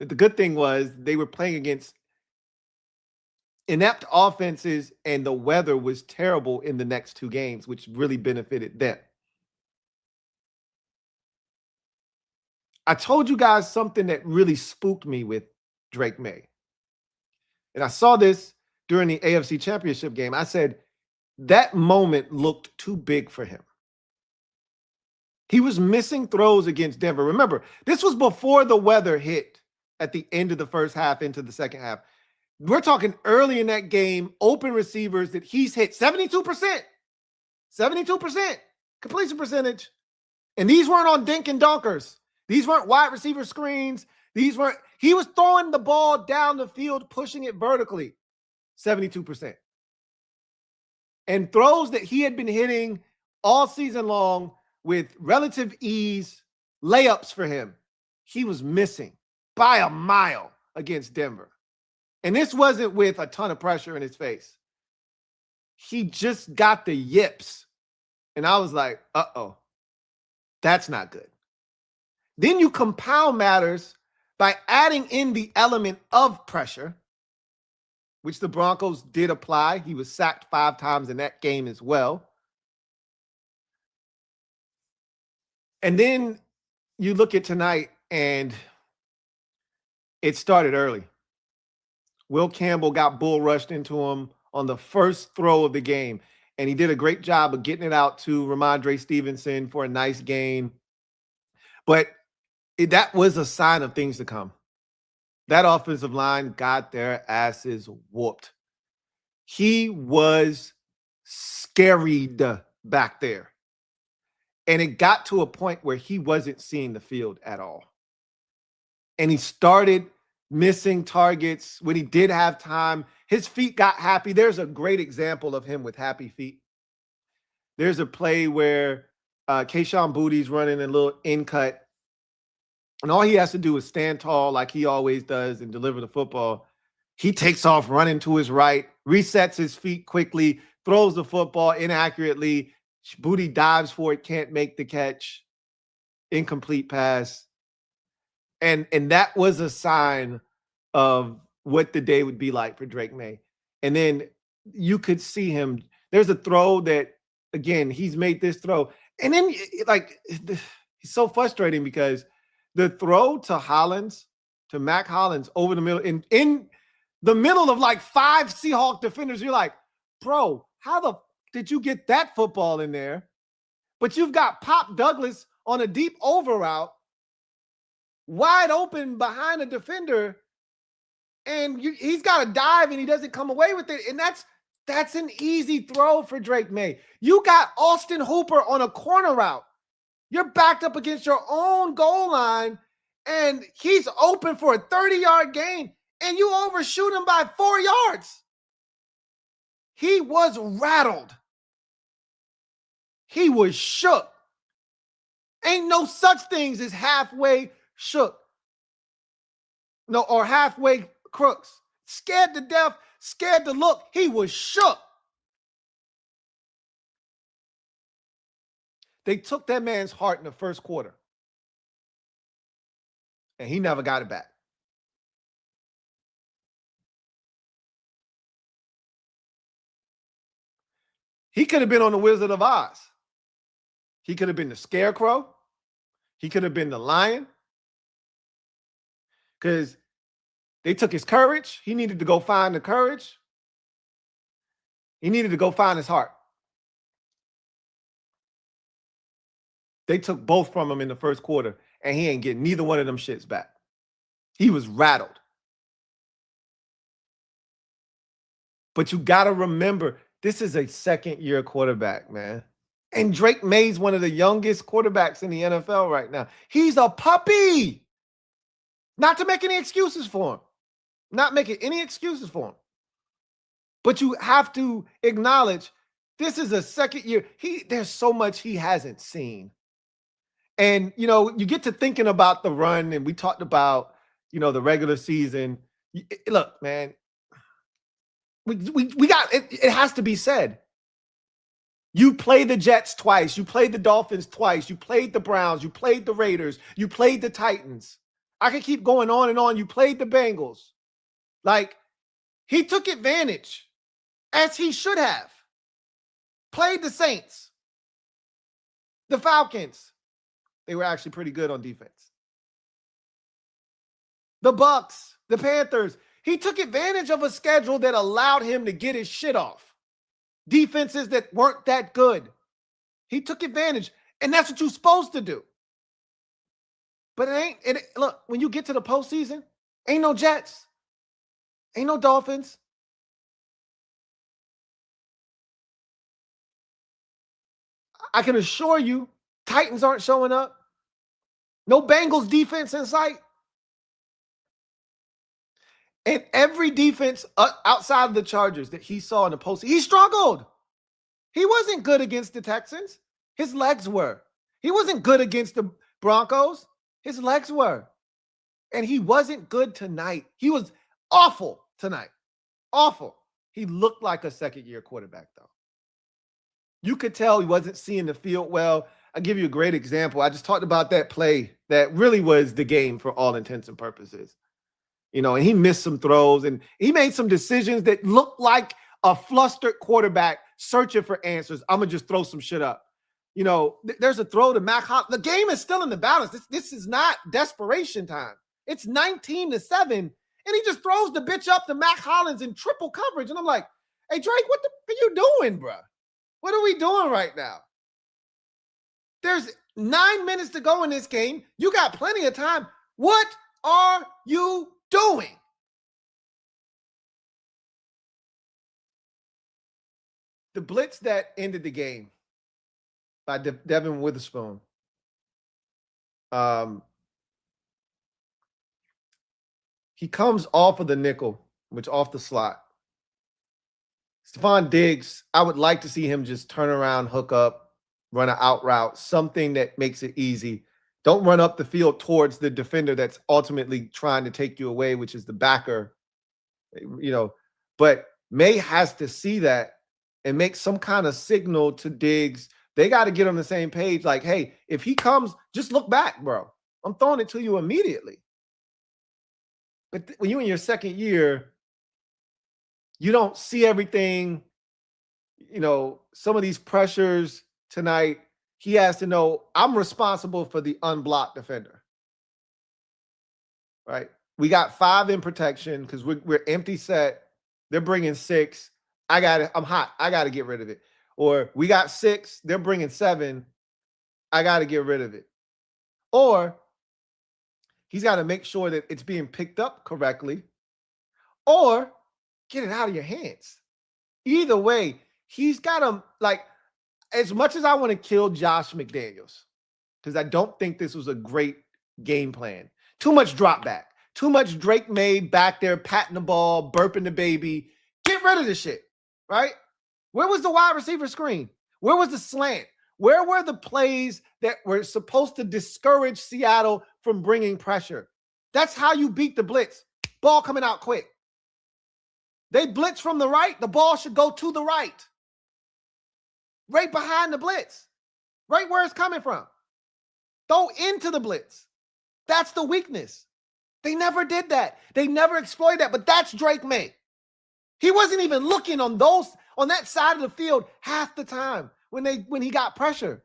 The good thing was they were playing against inept offenses, and the weather was terrible in the next 2 games, which really benefited them. I told you guys something that really spooked me with Drake May. And I saw this during the AFC Championship game. I said, that moment looked too big for him. He was missing throws against Denver. Remember, this was before the weather hit at the end of the first half into the second half. We're talking early in that game, open receivers that he's hit 72%. 72% completion percentage. And these weren't on dink and dunkers. These weren't wide receiver screens. He was throwing the ball down the field, pushing it vertically. 72%. And throws that he had been hitting all season long with relative ease, layups for him, he was missing by a mile against Denver. And this wasn't with a ton of pressure in his face. He just got the yips. And I was like, uh-oh, that's not good. Then you compound matters by adding in the element of pressure, which the Broncos did apply. He was sacked 5 times in that game as well. And then you look at tonight, and it started early. Will Campbell got bull rushed into him on the first throw of the game, and he did a great job of getting it out to Ramondre Stevenson for a nice gain. But that was a sign of things to come. That offensive line got their asses whooped. He was scaried back there. And it got to a point where he wasn't seeing the field at all. And he started missing targets when he did have time. His feet got happy. There's a great example of him with happy feet. There's a play where Kayshon Bouttie's running a little in cut. And all he has to do is stand tall like he always does and deliver the football. He takes off running to his right, resets his feet quickly, throws the football inaccurately. Boutte dives for it, can't make the catch. Incomplete pass. And that was a sign of what the day would be like for Drake May. And then you could see him. There's a throw that, again, he's made this throw. And then, like, it's so frustrating because the throw to Mac Hollins over the middle, in the middle of like 5 Seahawk defenders, you're like, bro, how did you get that football in there? But you've got Pop Douglas on a deep over route, wide open behind a defender, and he's got to dive and he doesn't come away with it. And that's an easy throw for Drake May. You got Austin Hooper on a corner route. You're backed up against your own goal line, and he's open for a 30-yard gain, and you overshoot him by 4 yards. He was rattled. He was shook. Ain't no such things as halfway shook. No, or halfway crooks. Scared to death, scared to look. He was shook. They took that man's heart in the first quarter, and he never got it back. He could have been on the Wizard of Oz. He could have been the Scarecrow. He could have been the Lion. Because they took his courage. He needed to go find the courage. He needed to go find his heart. They took both from him in the first quarter, and he ain't getting neither one of them shits back. He was rattled. But you got to remember, this is a second-year quarterback, man. And Drake May's one of the youngest quarterbacks in the NFL right now. He's a puppy. Not to make any excuses for him. Not making any excuses for him. But you have to acknowledge this is a second year. There's so much he hasn't seen. And, you get to thinking about the run, and we talked about, the regular season. Look, man, we got it. It has to be said. You played the Jets twice. You played the Dolphins twice. You played the Browns. You played the Raiders. You played the Titans. I could keep going on and on. You played the Bengals. Like, he took advantage, as he should have. Played the Saints. The Falcons. They were actually pretty good on defense. the Bucks, the Panthers. He took advantage of a schedule that allowed him to get his shit off. Defenses that weren't that good. He took advantage, and that's what you're supposed to do. But look, when you get to the postseason, ain't no Jets, ain't no Dolphins. I can assure you, Titans aren't showing up. No Bengals defense in sight. And every defense outside of the Chargers that he saw in the postseason, he struggled. He wasn't good against the Texans. His legs were. He wasn't good against the Broncos. His legs were. And he wasn't good tonight. He was awful tonight. Awful. He looked like a second-year quarterback, though. You could tell he wasn't seeing the field well. I'll give you a great example. I just talked about that play that really was the game for all intents and purposes. You know, and he missed some throws, and he made some decisions that looked like a flustered quarterback searching for answers. I'm going to just throw some shit up. You know, there's a throw to Mac Hollins. The game is still in the balance. This is not desperation time. It's 19-7, and he just throws the bitch up to Mac Hollins in triple coverage. And I'm like, hey, Drake, what the are you doing, bro? What are we doing right now? There's 9 minutes to go in this game. You got plenty of time. What are you doing? The blitz that ended the game by Devin Witherspoon. He comes off of the nickel, which off the slot. Stephon Diggs, I would like to see him just turn around, hook up, run an out route, something that makes it easy. Don't run up the field towards the defender that's ultimately trying to take you away, which is the backer. You know, but May has to see that and make some kind of signal to Diggs. They got to get on the same page. Like, hey, if he comes, just look back, bro. I'm throwing it to you immediately. But when you're in your second year, you don't see everything. You know, some of these pressures tonight, he has to know I'm responsible for the unblocked defender. Right? We got 5 in protection because we're empty set. They're bringing 6. I'm hot. I got to get rid of it. Or we got 6. They're bringing 7. I got to get rid of it. Or he's got to make sure that it's being picked up correctly. Or get it out of your hands. Either way, he's got to, like, as much as I want to kill Josh McDaniels, because I don't think this was a great game plan. Too much drop back. Too much Drake May back there patting the ball, burping the baby. Get rid of this shit, right? Where was the wide receiver screen? Where was the slant? Where were the plays that were supposed to discourage Seattle from bringing pressure? That's how you beat the blitz. Ball coming out quick. They blitz from the right. The ball should go to the right. Right behind the blitz. Right where it's coming from. Throw into the blitz. That's the weakness. They never did that. They never exploited that, but that's Drake May. He wasn't even looking on that side of the field half the time when he got pressure.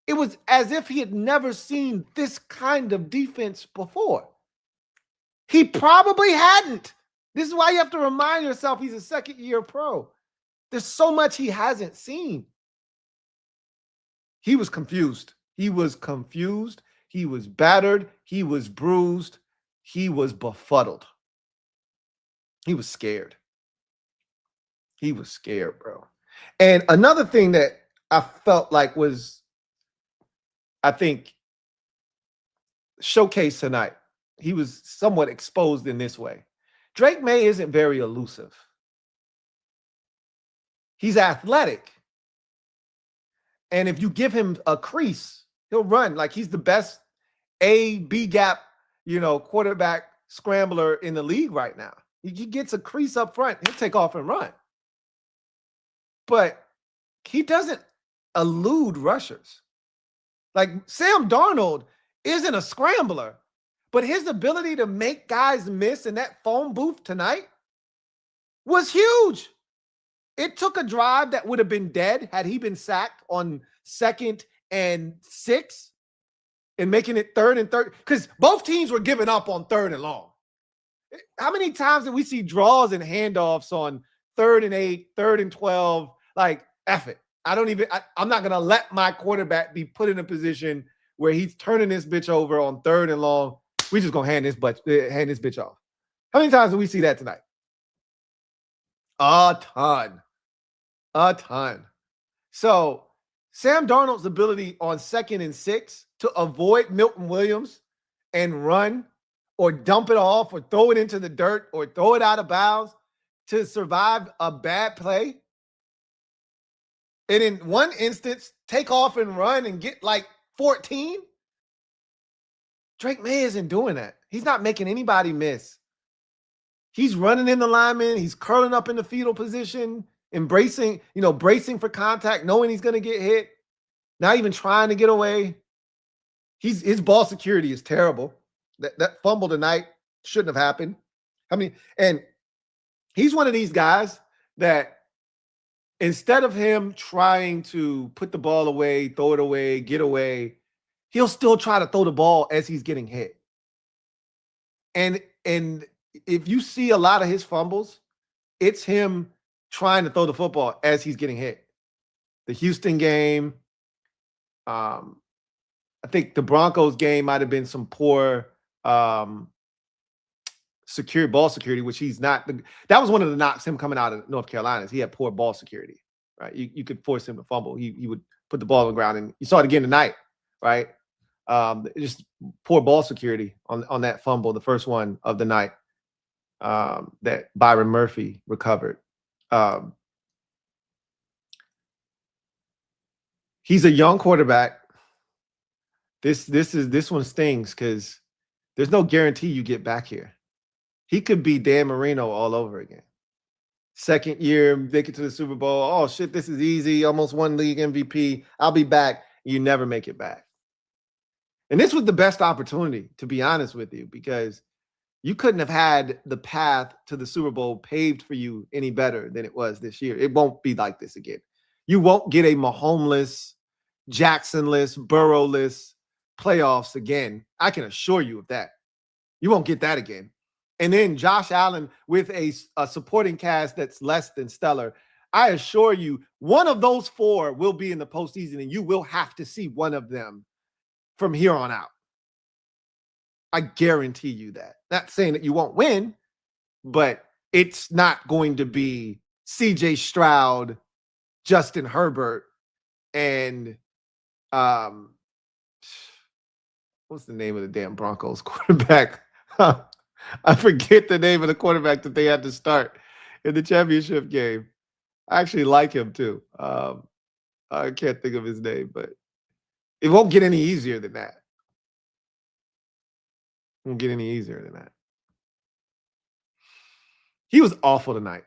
It was as if he had never seen this kind of defense before. He probably hadn't. This is why you have to remind yourself he's a second-year pro. There's so much he hasn't seen. He was confused. He was confused. He was battered. He was bruised. He was befuddled. He was scared. He was scared, bro. And another thing that I felt like was, I think, showcased tonight, he was somewhat exposed in this way. Drake May isn't very elusive. He's athletic. And if you give him a crease, he'll run. Like, he's the best A-B gap, quarterback scrambler in the league right now. He gets a crease up front, he'll take off and run. But he doesn't elude rushers. Like, Sam Darnold isn't a scrambler, but his ability to make guys miss in that phone booth tonight was huge. It took a drive that would have been dead had he been sacked on 2nd and 6. and making it 3rd and 3rd, because both teams were giving up on 3rd and long. How many times did we see draws and handoffs on 3rd and 8, 3rd and 12? Like, F it. I'm not going to let my quarterback be put in a position where he's turning this bitch over on 3rd and long. We just going to hand this bitch off. How many times do we see that tonight? A ton. So Sam Darnold's ability on 2nd and 6 to avoid Milton Williams and run or dump it off or throw it into the dirt or throw it out of bounds to survive a bad play. And in one instance, take off and run and get like 14. Drake May isn't doing that. He's not making anybody miss. He's running in the lineman. He's curling up in the fetal position, bracing for contact, knowing he's going to get hit, not even trying to get away. His ball security is terrible. That fumble tonight shouldn't have happened. And he's one of these guys that instead of him trying to put the ball away, throw it away, get away, he'll still try to throw the ball as he's getting hit. And if you see a lot of his fumbles, it's him trying to throw the football as he's getting hit. The Houston game, I think the Broncos game might have been some poor ball security, which he's not. That was one of the knocks him coming out of North Carolina. Is he had poor ball security, right? You could force him to fumble. He would put the ball on the ground, and you saw it again tonight, right? Just poor ball security on that fumble, the first one of the night that Byron Murphy recovered. He's a young quarterback. This one stings because there's no guarantee you get back here. He could be Dan Marino all over again. 2nd year, make it to the Super Bowl. Oh shit, this is easy. Almost won league MVP. I'll be back. You never make it back. And this was the best opportunity, to be honest with you, because you couldn't have had the path to the Super Bowl paved for you any better than it was this year. It won't be like this again. You won't get a Mahomes-less, Jackson-less, Burrow-less playoffs again. I can assure you of that. You won't get that again. And then Josh Allen with a supporting cast that's less than stellar. I assure you, one of those 4 will be in the postseason, and you will have to see one of them from here on out. I guarantee you that. Not saying that you won't win, but it's not going to be C.J. Stroud, Justin Herbert, and what's the name of the damn Broncos quarterback? I forget the name of the quarterback that they had to start in the championship game. I actually like him too. I can't think of his name, but it won't get any easier than that. It won't get any easier than that. He was awful tonight.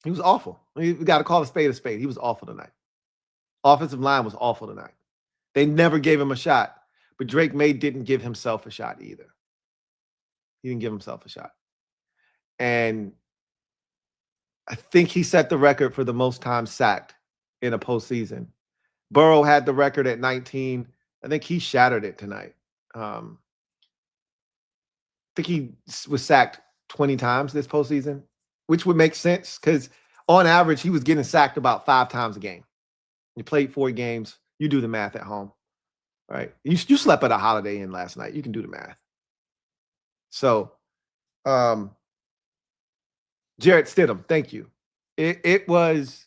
He was awful. We got to call a spade a spade. He was awful tonight. Offensive line was awful tonight. They never gave him a shot, but Drake May didn't give himself a shot either. He didn't give himself a shot. And I think he set the record for the most time sacked in a postseason. Burrow had the record at 19. I think he shattered it tonight. I think he was sacked 20 times this postseason, which would make sense because on average, he was getting sacked about 5 times a game. You played 4 games. You do the math at home, right? You slept at a Holiday Inn last night. You can do the math. So, Jarrett Stidham, thank you. It was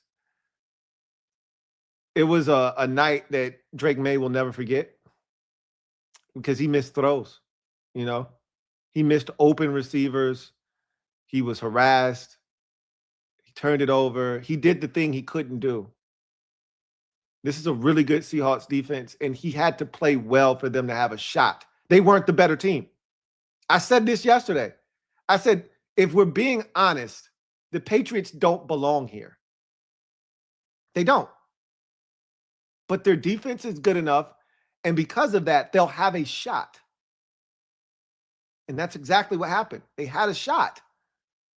a night that Drake May will never forget because he missed throws. You know, he missed open receivers. He was harassed. He turned it over. He did the thing he couldn't do. This is a really good Seahawks defense, and he had to play well for them to have a shot. They weren't the better team. I said this yesterday. I said, if we're being honest, the Patriots don't belong here. They don't. But their defense is good enough, and because of that, they'll have a shot. And that's exactly what happened. They had a shot.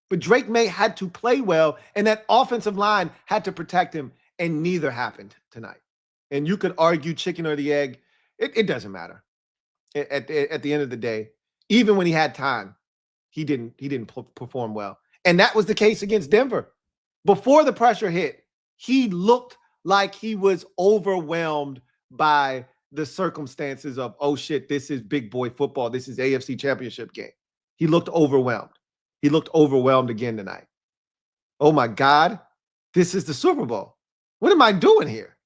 But Drake May had to play well, and that offensive line had to protect him, and neither happened tonight. And you could argue chicken or the egg. It doesn't matter. At the end of the day, even when he had time, he didn't perform well. And that was the case against Denver. Before the pressure hit, he looked like he was overwhelmed by the circumstances of, oh shit, this is big boy football. This is AFC Championship game. He looked overwhelmed. He looked overwhelmed again tonight. Oh my God, this is the Super Bowl. What am I doing here?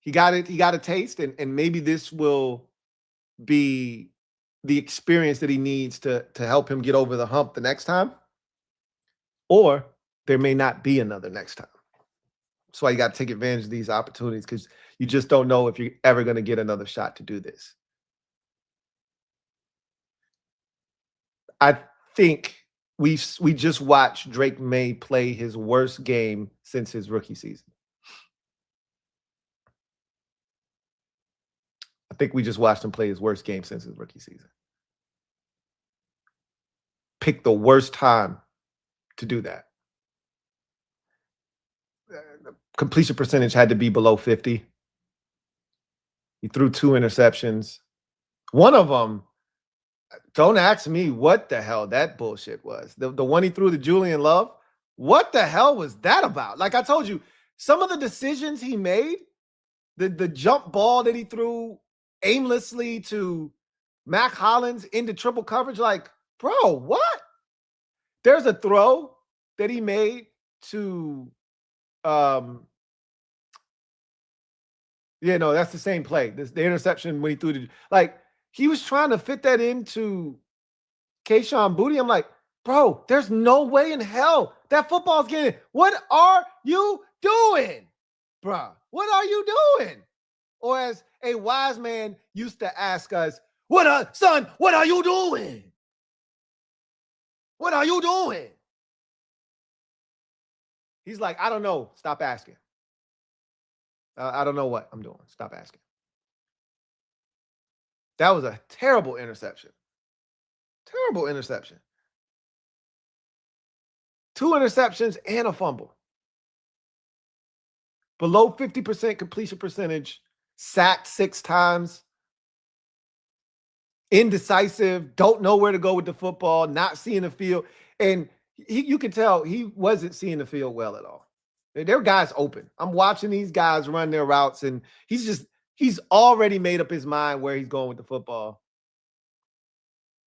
He got it. He got a taste, and maybe this will be the experience that he needs to help him get over the hump the next time. Or there may not be another next time. That's why you got to take advantage of these opportunities, because you just don't know if you're ever going to get another shot to do this. I think we just watched Drake May play his worst game since his rookie season. I think we just watched him play his worst game since his rookie season. Pick the worst time to do that. The completion percentage had to be below 50. He threw 2 interceptions. One of them, don't ask me what the hell that bullshit was. The one he threw to Julian Love, what the hell was that about? Like I told you, some of the decisions he made, the jump ball that he threw aimlessly to Mac Hollins into triple coverage, like, bro, what? There's a throw that he made to that's the same play. The interception when he threw like he was trying to fit that into Kayshon Boutte. I'm like, bro, there's no way in hell that football's getting. What are you doing, bro? What are you doing? Or as a wise man used to ask us, son, what are you doing? What are you doing? He's like, I don't know. Stop asking. I don't know what I'm doing. Stop asking. That was a terrible interception. Terrible interception. 2 interceptions and a fumble. Below 50% completion percentage. Sacked 6 times. Indecisive. Don't know where to go with the football. Not seeing the field. And you can tell he wasn't seeing the field well at all. There are guys open. I'm watching these guys run their routes, and he's already made up his mind where he's going with the football.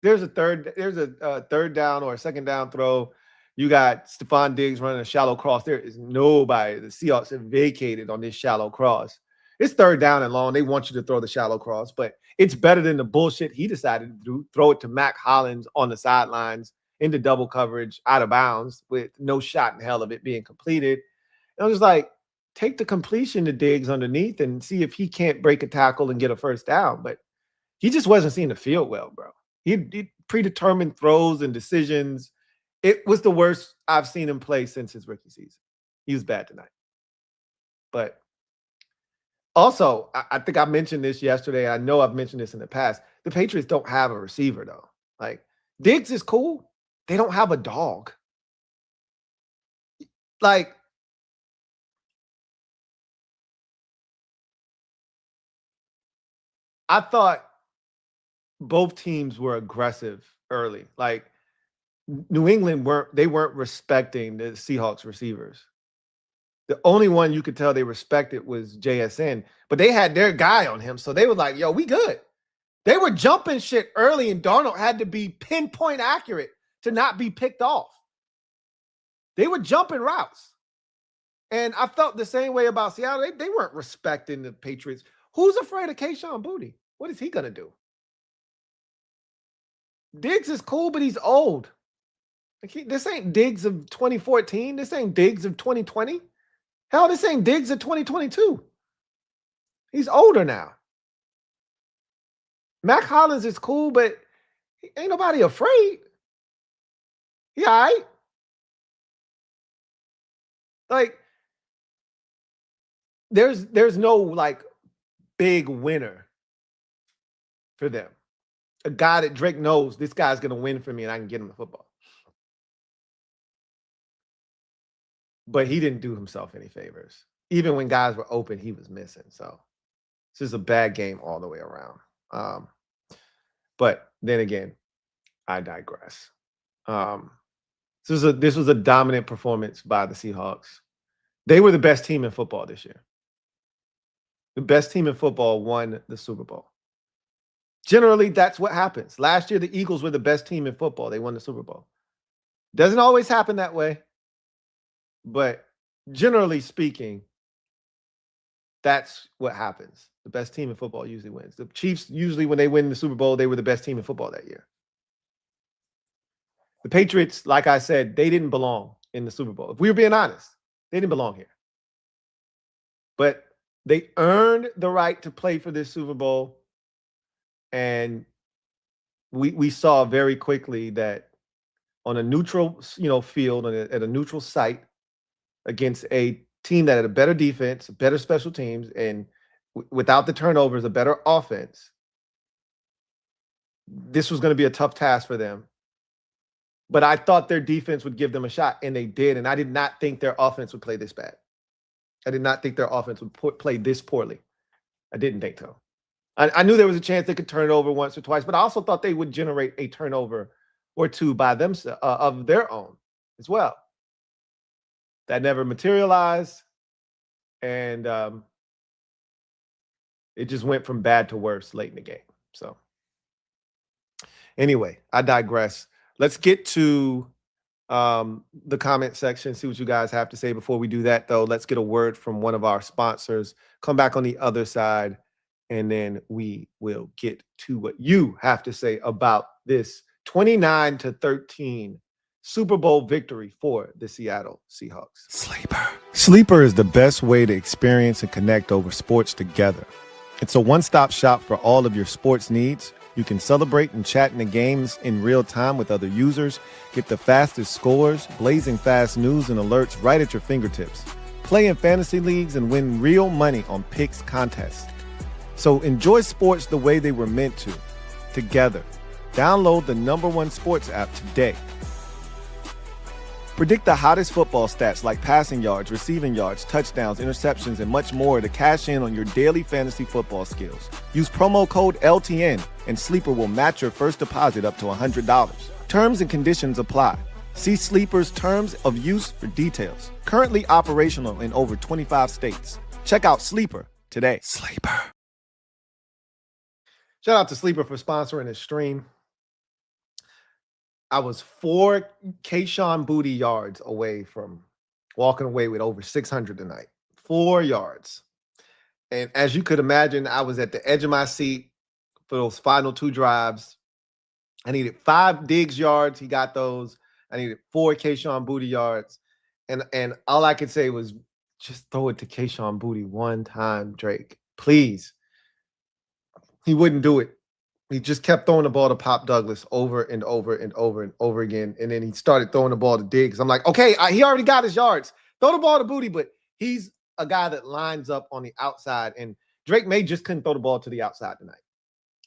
There's a third down or a second down throw. You got Stephon Diggs running a shallow cross. There is nobody. The Seahawks have vacated on this shallow cross. It's 3rd down and long. They want you to throw the shallow cross, but it's better than the bullshit he decided to do. Throw it to Mac Hollins on the sidelines into double coverage, out of bounds, with no shot in hell of it being completed. And I was like, take the completion to Diggs underneath and see if he can't break a tackle and get a first down. But he just wasn't seeing the field well, bro. He predetermined throws and decisions. It was the worst I've seen him play since his rookie season. He was bad tonight. But also, I think I mentioned this yesterday. I know I've mentioned this in the past. The Patriots don't have a receiver, though. Like, Diggs is cool. They don't have a dog. Like, I thought both teams were aggressive early. Like, New England weren't respecting the Seahawks receivers. The only one you could tell they respected was JSN, but they had their guy on him. So they were like, yo, we good. They were jumping shit early, and Darnold had to be pinpoint accurate to not be picked off. They were jumping routes. And I felt the same way about Seattle. They weren't respecting the Patriots. Who's afraid of Kayshon Boutte? What is he going to do? Diggs is cool, but he's old. Like this ain't Diggs of 2014. This ain't Diggs of 2020. Hell, this ain't Diggs of 2022. He's older now. Mac Hollins is cool, but ain't nobody afraid. He all right. Like, there's no, like, big winner for them. A guy that Drake knows, this guy's going to win for me and I can get him the football. But he didn't do himself any favors. even when guys were open, he was missing. So it's just a bad game all the way around. But then again, I digress. This was a dominant performance by the Seahawks. They were the best team in football this year. The best team in football won the Super Bowl. Generally, that's what happens. Last year, the Eagles were the best team in football. They won the Super Bowl. Doesn't always happen that way, but generally speaking, that's what happens. The best team in football usually wins. The Chiefs, usually when they win the Super Bowl, they were the best team in football that year. The Patriots, like I said, they didn't belong in the Super Bowl. If we were being honest, they didn't belong here. But they earned the right to play for this Super Bowl. And we saw very quickly that on a neutral, field, at a neutral site against a team that had a better defense, better special teams, and without the turnovers, a better offense, this was going to be a tough task for them. But I thought their defense would give them a shot, and they did. And I did not think their offense would play this bad. I did not think their offense would play this poorly. I didn't think so. I knew there was a chance they could turn it over once or twice, but I also thought they would generate a turnover or two by themselves of their own as well. That never materialized, and it just went from bad to worse late in the game. So anyway, I digress. Let's get to the comment section, see what you guys have to say. Before we do that, though, let's get a word from one of our sponsors. Come back on the other side, and then we will get to what you have to say about this 29-13 Super Bowl victory for the Seattle Seahawks. Sleeper is the best way to experience and connect over sports together. It's a one-stop shop for all of your sports needs. You can celebrate and chat in the games in real time with other users, get the fastest scores, blazing fast news and alerts right at your fingertips. Play in fantasy leagues and win real money on picks contests. So enjoy sports the way they were meant to, together. Download the #1 sports app today. Predict the hottest football stats like passing yards, receiving yards, touchdowns, interceptions, and much more to cash in on your daily fantasy football skills. Use promo code LTN, and Sleeper will match your first deposit up to $100. Terms and conditions apply. See Sleeper's terms of use for details. Currently operational in over 25 states. Check out Sleeper today. Sleeper. Shout out to Sleeper for sponsoring this stream. I was 4 Kayshon Boutte yards away from walking away with over 600 tonight. 4 yards. And as you could imagine, I was at the edge of my seat for those final 2 drives. I needed 5 Diggs yards. He got those. I needed 4 Kayshon Boutte yards. And all I could say was, just throw it to Kayshon Boutte one time, Drake. Please. He wouldn't do it. He just kept throwing the ball to Pop Douglas over and over and over and over again. And then he started throwing the ball to Diggs. I'm like, okay, he already got his yards. Throw the ball to Boutte, but he's a guy that lines up on the outside. And Drake May just couldn't throw the ball to the outside tonight.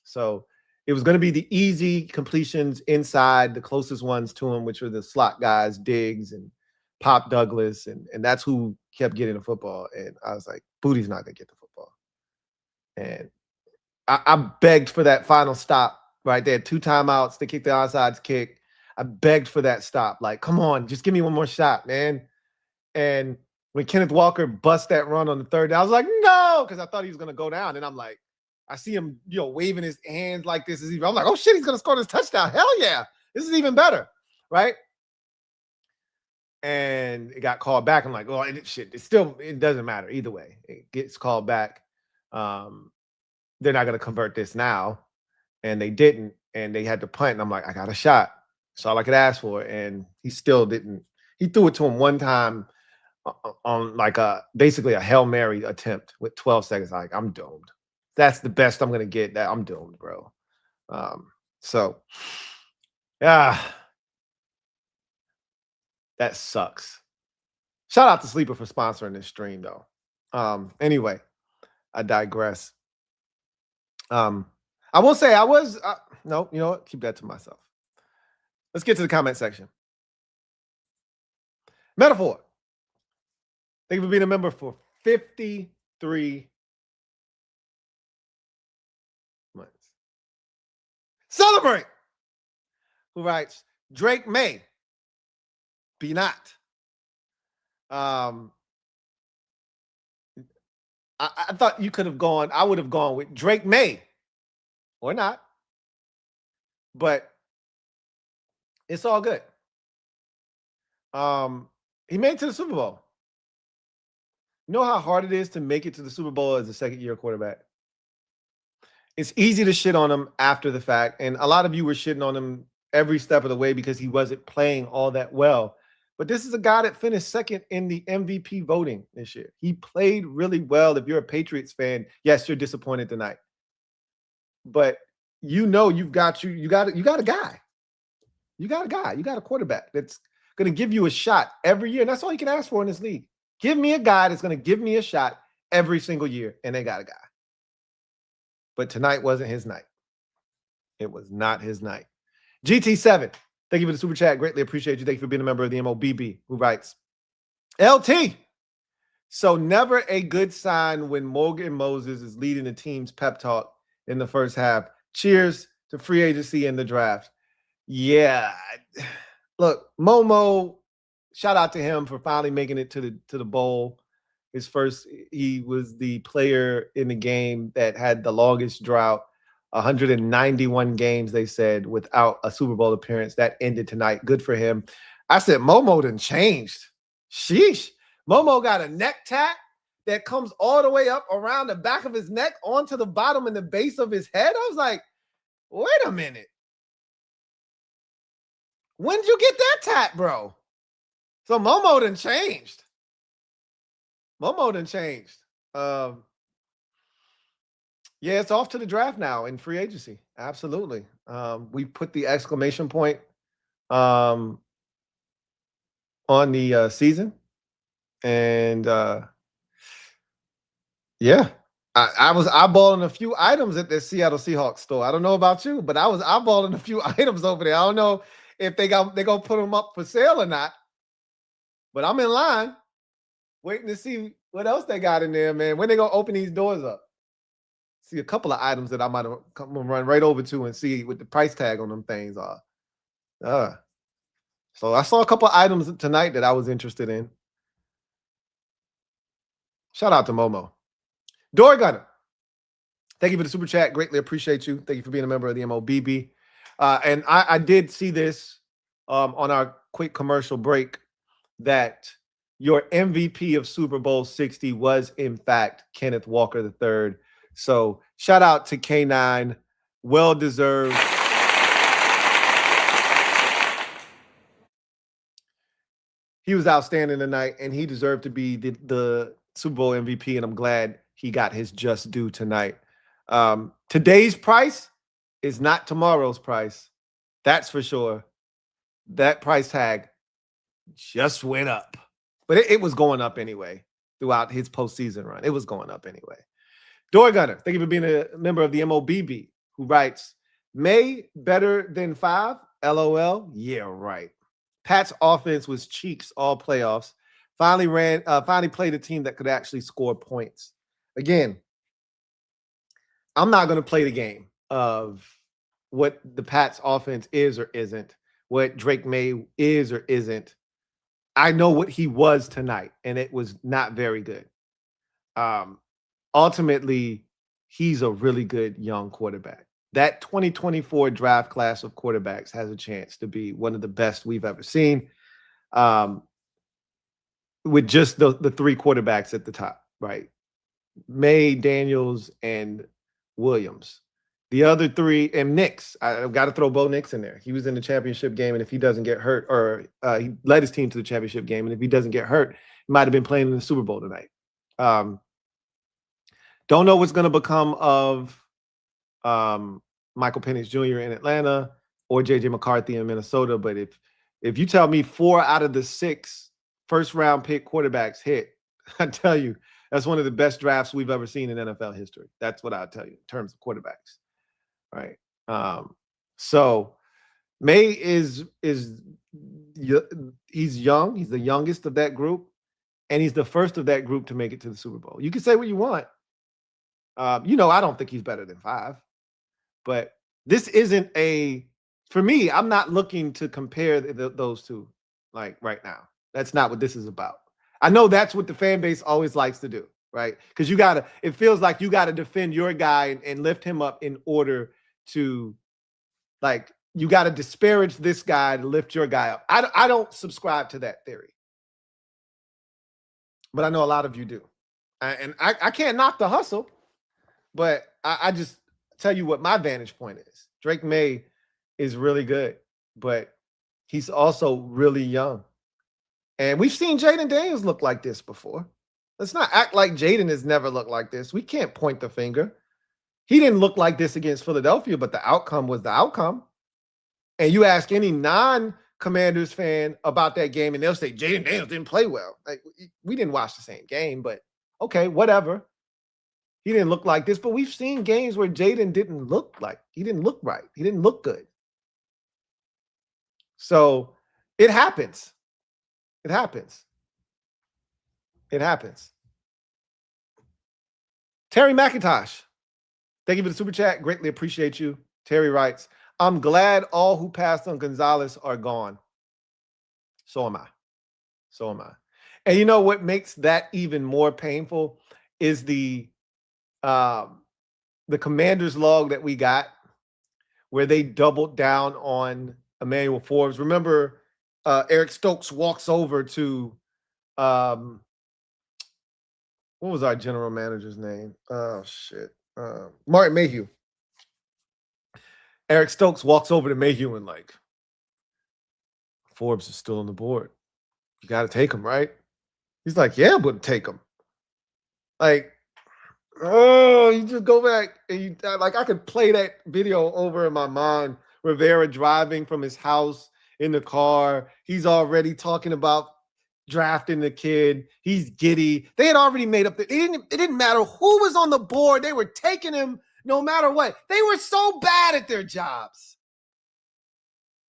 So it was going to be the easy completions inside, the closest ones to him, which were the slot guys, Diggs and Pop Douglas. And that's who kept getting the football. And I was like, Boutte's not going to get the football. And I begged for that final stop, right? They had 2 timeouts. They kicked the onside kick. I begged for that stop. Like, come on, just give me one more shot, man. And when Kenneth Walker bust that run on the 3rd down, I was like, no, because I thought he was going to go down. And I'm like, I see him, waving his hands like this. I'm like, oh, shit, he's going to score this touchdown. Hell yeah. This is even better, right? And it got called back. I'm like, oh, it doesn't matter. Either way, it gets called back. They're not going to convert this now. And they didn't. And they had to punt. And I'm like, I got a shot. That's all I could ask for. And he still didn't. He threw it to him one time on like basically a Hail Mary attempt with 12 seconds. Like, I'm doomed. That's the best I'm going to get. I'm doomed, bro. So, yeah. That sucks. Shout out to Sleeper for sponsoring this stream, though. Anyway, I digress. I will say no, you know what? Keep that to myself. Let's get to the comment section. Metaphor. Thank you for being a member for 53 months. Celebrate! Who writes, Drake May be not. I thought you could have gone, I would have gone with Drake May or not, but it's all good. He made it to the Super Bowl. You know how hard it is to make it to the Super Bowl as a second-year quarterback? It's easy to shit on him after the fact, and a lot of you were shitting on him every step of the way because he wasn't playing all that well. But this is a guy that finished second in the MVP voting this year. He played really well. If you're a Patriots fan, yes, you're disappointed tonight. But you know you got a guy. You got a guy. You got a quarterback that's going to give you a shot every year. And that's all you can ask for in this league. Give me a guy that's going to give me a shot every single year, and they got a guy. But tonight wasn't his night. It was not his night. GT7, thank you for the super chat. Greatly appreciate you. Thank you for being a member of the MOBB, who writes, LT, so never a good sign when Morgan Moses is leading the team's pep talk in the first half. Cheers to free agency and the draft. Yeah. Look, Momo, shout out to him for finally making it to the bowl. He was the player in the game that had the longest drought, 191 games, they said, without a Super Bowl appearance. That ended tonight. Good for him. I said, Momo done changed. Sheesh. Momo got a neck tat that comes all the way up around the back of his neck onto the bottom and the base of his head. I was like, wait a minute. When did you get that tat, bro? So Momo done changed. Momo done changed. Yeah, it's off to the draft now in free agency. Absolutely. We put the exclamation point on the season. And yeah, I was eyeballing a few items at the Seattle Seahawks store. I don't know about you, but I was eyeballing a few items over there. I don't know if they're going to put them up for sale or not, but I'm in line waiting to see what else they got in there, man. When they going to open these doors up? See a couple of items that I might have run right over to and see what the price tag on them things are. So I saw a couple of items tonight that I was interested in. Shout out to Momo. Door Gunner, thank you for the super chat. Greatly appreciate you. Thank you for being a member of the MOBB. And I did see this on our quick commercial break that your MVP of Super Bowl 60 was, in fact, Kenneth Walker III. So shout out to K9. Well-deserved. He was outstanding tonight, and he deserved to be the Super Bowl MVP, and I'm glad he got his just due tonight. Today's price is not tomorrow's price. That's for sure. That price tag just went up. But it was going up anyway throughout his postseason run. It was going up anyway. Door Gunner, thank you for being a member of the MOBB, who writes, May better than 5? LOL. Yeah, right. Pat's offense was cheeks all playoffs. Finally played a team that could actually score points. Again, I'm not going to play the game of what the Pats offense is or isn't, what Drake May is or isn't. I know what he was tonight, and it was not very good. Ultimately, he's a really good young quarterback. That 2024 draft class of quarterbacks has a chance to be one of the best we've ever seen, with just the three quarterbacks at the top, right? May, Daniels, and Williams. The other three, and Nix. I've got to throw Bo Nix in there. He was in the championship game, and if he doesn't get hurt, or he led his team to the championship game, and if he doesn't get hurt, he might have been playing in the Super Bowl tonight. Don't know what's going to become of Michael Penix Jr. in Atlanta or J.J. McCarthy in Minnesota, but if you tell me 4 out of the 6 first-round pick quarterbacks hit, I tell you, that's one of the best drafts we've ever seen in NFL history. That's what I'll tell you in terms of quarterbacks. Right. So May he's young. He's the youngest of that group. and he's the first of that group to make it to the Super Bowl. You can say what you want. I don't think he's better than 5, but this isn't for me, I'm not looking to compare those two like right now. That's not what this is about. I know that's what the fan base always likes to do, right? Because it feels like you got to defend your guy and lift him up in order to, like, you got to disparage this guy to lift your guy up. I don't subscribe to that theory, but I know a lot of you do. And I can't knock the hustle, but I just tell you what my vantage point is. Drake May is really good, but he's also really young. And we've seen Jaden Daniels look like this before. Let's not act like Jaden has never looked like this. We can't point the finger. He didn't look like this against Philadelphia, but the outcome was the outcome. And you ask any non-Commanders fan about that game, and they'll say Jaden Daniels didn't play well. Like, we didn't watch the same game, but okay, whatever. He didn't look like this, but we've seen games where Jaden didn't look right. He didn't look good. So it happens. It happens. Terry McIntosh, thank you for the super chat. Greatly appreciate you. Terry writes, I'm glad all who passed on Gonzalez are gone. So am I. And you know what makes that even more painful is the Commanders log that we got where they doubled down on Emmanuel Forbes. Remember, Eric Stokes walks over to what was our general manager's name? Oh, shit. Martin Mayhew. Eric Stokes walks over to Mayhew and like, Forbes is still on the board. You got to take him, right? He's like, yeah, but take him. Like, oh, you just go back and I could play that video over in my mind. Rivera driving from his house in the car. He's already talking about drafting the kid. He's giddy. They had already made up. It didn't matter who was on the board. They were taking him no matter what. They were so bad at their jobs.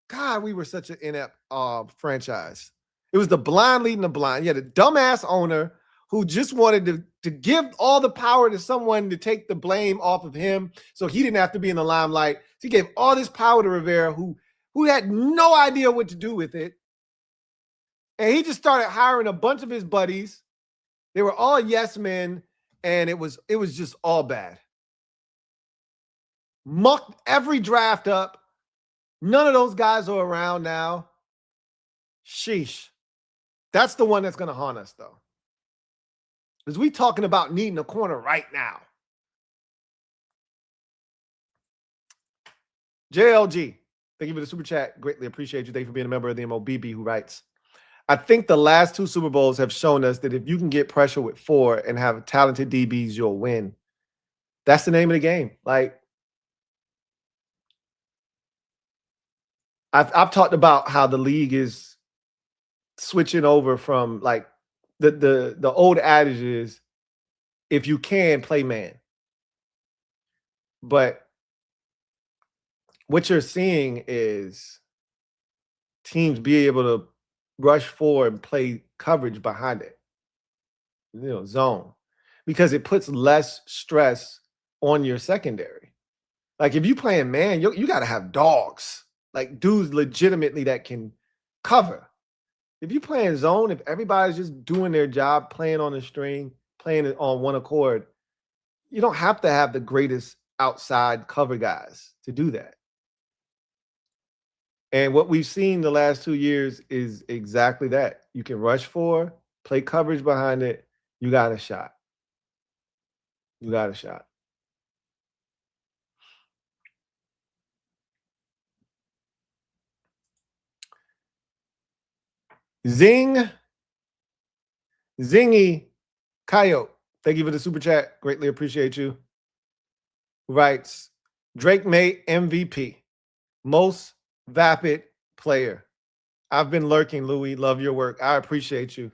God, we were such an inept franchise. It was the blind leading the blind. You had a dumbass owner who just wanted to give all the power to someone to take the blame off of him so he didn't have to be in the limelight. So he gave all this power to Rivera, who had no idea what to do with it. And he just started hiring a bunch of his buddies. They were all yes men, and it was just all bad. Mucked every draft up. None of those guys are around now. Sheesh. That's the one that's going to haunt us, though. Because we talking about needing a corner right now. JLG, thank you for the super chat. Greatly appreciate you. Thank you for being a member of the MOBB, who writes, I think the last 2 Super Bowls have shown us that if you can get pressure with 4 and have talented DBs, you'll win. That's the name of the game. Like, I've talked about how the league is switching over from like the old adage is, if you can, play man. But what you're seeing is teams be able to rush forward and play coverage behind it, zone, because it puts less stress on your secondary. Like, if you playing man, you got to have dogs, like dudes legitimately that can cover. If you playing zone, if everybody's just doing their job, playing on a string, playing it on one accord, you don't have to have the greatest outside cover guys to do that. And what we've seen the last 2 years is exactly that. You can rush 4, play coverage behind it. You got a shot. You got a shot. Zingy Coyote, thank you for the super chat. Greatly appreciate you. Writes, Drake May MVP, most vapid player. I've been lurking, Louie. Love your work. I appreciate you.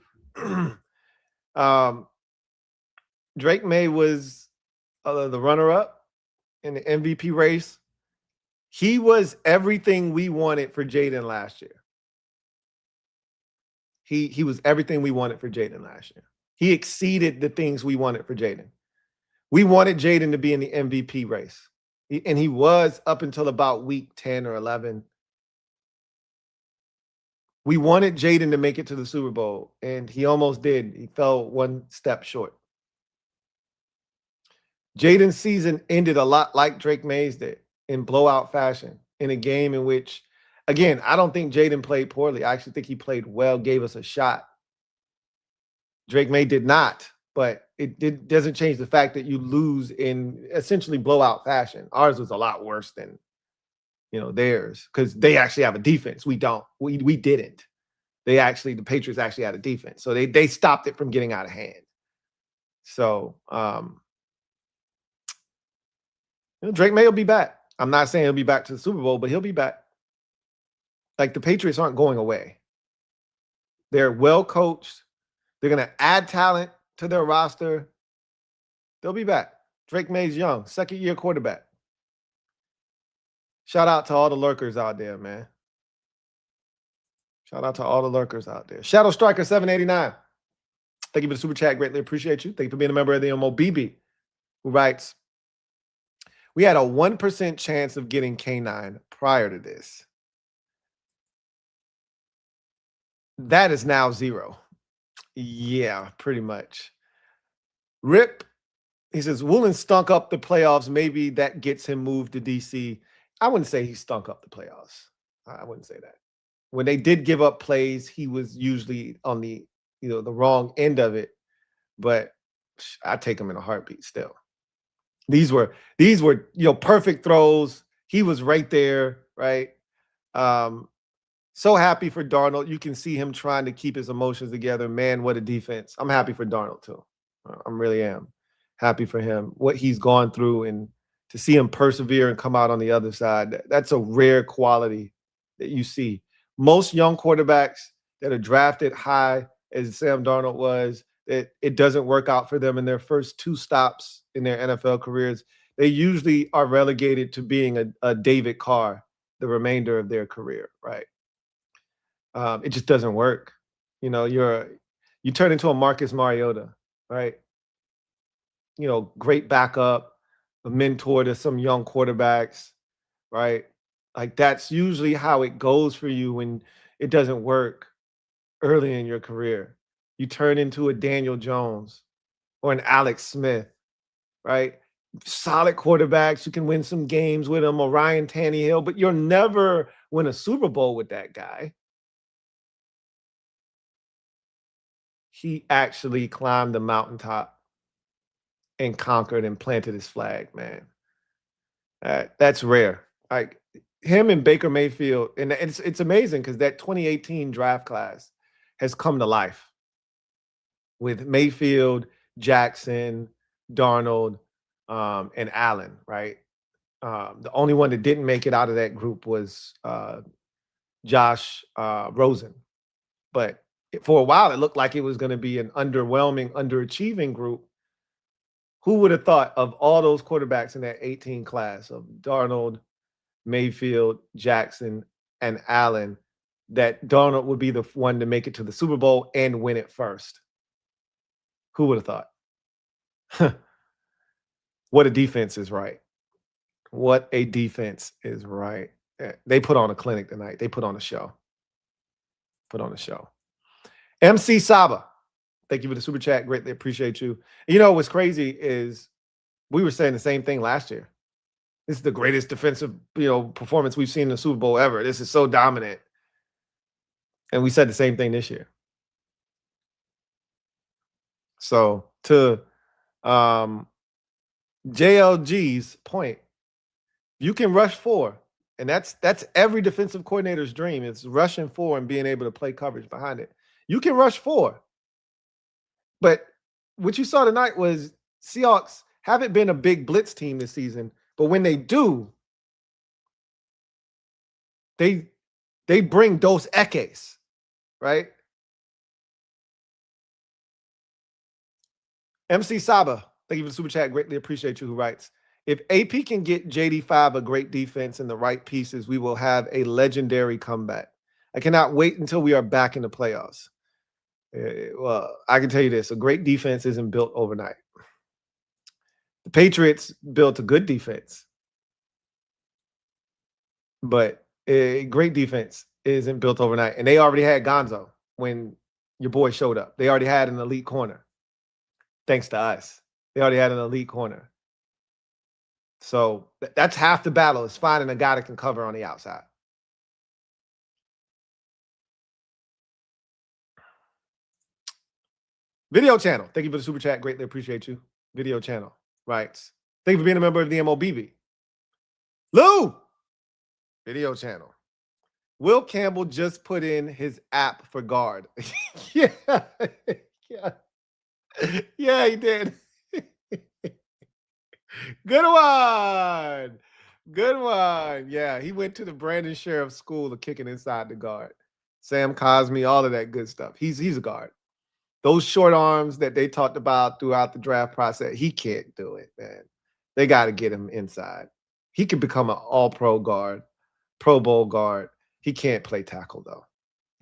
Drake May was the runner-up in the MVP race. He was everything we wanted for Jaden last year. He was everything we wanted for Jaden last year. He exceeded the things we wanted for Jaden. We wanted Jaden to be in the MVP race. And he was up until about week 10 or 11. We wanted Jaden to make it to the Super Bowl, and he almost did. He fell one step short. Jaden's season ended a lot like Drake May's did, in blowout fashion, in a game in which, again, I don't think Jaden played poorly. I actually think he played well, gave us a shot. Drake May did not, but it doesn't change the fact that you lose in essentially blowout fashion. Ours was a lot worse than, theirs, because they actually have a defense. We don't. We didn't. The Patriots actually had a defense. So they stopped it from getting out of hand. So Drake May will be back. I'm not saying he'll be back to the Super Bowl, but he'll be back. Like, the Patriots aren't going away. They're well coached. They're going to add talent to their roster. They'll be back. Drake May's young, second-year quarterback. Shout out to all the lurkers out there, man. Shout out to all the lurkers out there. Shadow Striker 789. Thank you for the super chat. Greatly appreciate you. Thank you for being a member of the MOBB, who writes, we had a 1% chance of getting K9 prior to this. That is now 0. Yeah, pretty much. Rip, he says, Woolen stunk up the playoffs. Maybe that gets him moved to DC. I wouldn't say he stunk up the playoffs. I wouldn't say that. When they did give up plays, he was usually on the wrong end of it. But I take him in a heartbeat still. These were perfect throws. He was right there, right? So happy for Darnold. You can see him trying to keep his emotions together. Man, what a defense. I'm happy for Darnold too. I really am happy for him, what he's gone through, and to see him persevere and come out on the other side. That's a rare quality that you see. Most young quarterbacks that are drafted high, as Sam Darnold was, it doesn't work out for them in their first 2 stops in their NFL careers. They usually are relegated to being a David Carr the remainder of their career, right? It just doesn't work. You turn into a Marcus Mariota, right? Great backup, a mentor to some young quarterbacks, right? Like, that's usually how it goes for you when it doesn't work early in your career. You turn into a Daniel Jones or an Alex Smith, right? Solid quarterbacks. You can win some games with them, or Ryan Tannehill, but you'll never win a Super Bowl with that guy. He actually climbed the mountaintop and conquered and planted his flag, man. That's rare. Like, him and Baker Mayfield, and it's amazing because that 2018 draft class has come to life with Mayfield, Jackson, Darnold, and Allen, right? The only one that didn't make it out of that group was Josh Rosen. But for a while, it looked like it was going to be an underwhelming, underachieving group. Who would have thought of all those quarterbacks in that 18 class of Darnold, Mayfield, Jackson, and Allen, that Darnold would be the one to make it to the Super Bowl and win it first? Who would have thought? What a defense is right. What a defense is right. They put on a clinic tonight. They put on a show. MC Saba, thank you for the super chat. Greatly appreciate you. What's crazy is we were saying the same thing last year. This is the greatest defensive, performance we've seen in the Super Bowl ever. This is so dominant. And we said the same thing this year. So to JLG's point, you can rush 4. And that's every defensive coordinator's dream. It's rushing 4 and being able to play coverage behind it. You can rush 4. But what you saw tonight was Seahawks haven't been a big blitz team this season. But when they do, they bring Dos Equis, right? MC Saba, thank you for the super chat. Greatly appreciate you, who writes, if AP can get JD5 a great defense and the right pieces, we will have a legendary comeback. I cannot wait until we are back in the playoffs. Well, I can tell you this: a great defense isn't built overnight. The Patriots built a good defense, but a great defense isn't built overnight. And they already had Gonzo when your boy showed up. They already had an elite corner. Thanks to us, they already had an elite corner. So that's half the battle, is finding a guy that can cover on the outside. Video channel. Thank you for the super chat. Greatly appreciate you. Video channel. Right. Thank you for being a member of the MOBB. Lou. Video channel. Will Campbell just put in his app for guard. Yeah. Yeah. Yeah, he did. Good one. Good one. Yeah, he went to the Brandon Sheriff School of kicking inside the guard. Sam Cosme, all of that good stuff. He's a guard. Those short arms that they talked about throughout the draft process, he can't do it, man. They got to get him inside. He could become an all-pro guard, Pro Bowl guard. He can't play tackle, though.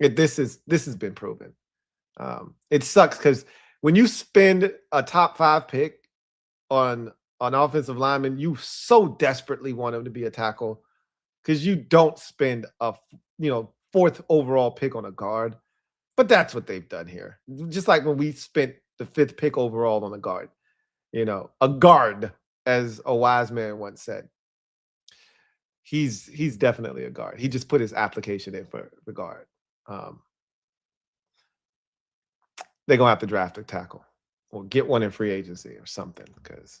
This has been proven. It sucks because when you spend a top 5 pick on offensive lineman, you so desperately want him to be a tackle because you don't spend a 4th overall pick on a guard. But that's what they've done here. Just like when we spent the 5th pick overall on a guard. A guard, as a wise man once said. He's definitely a guard. He just put his application in for the guard. They're going to have to draft a tackle or get one in free agency or something, because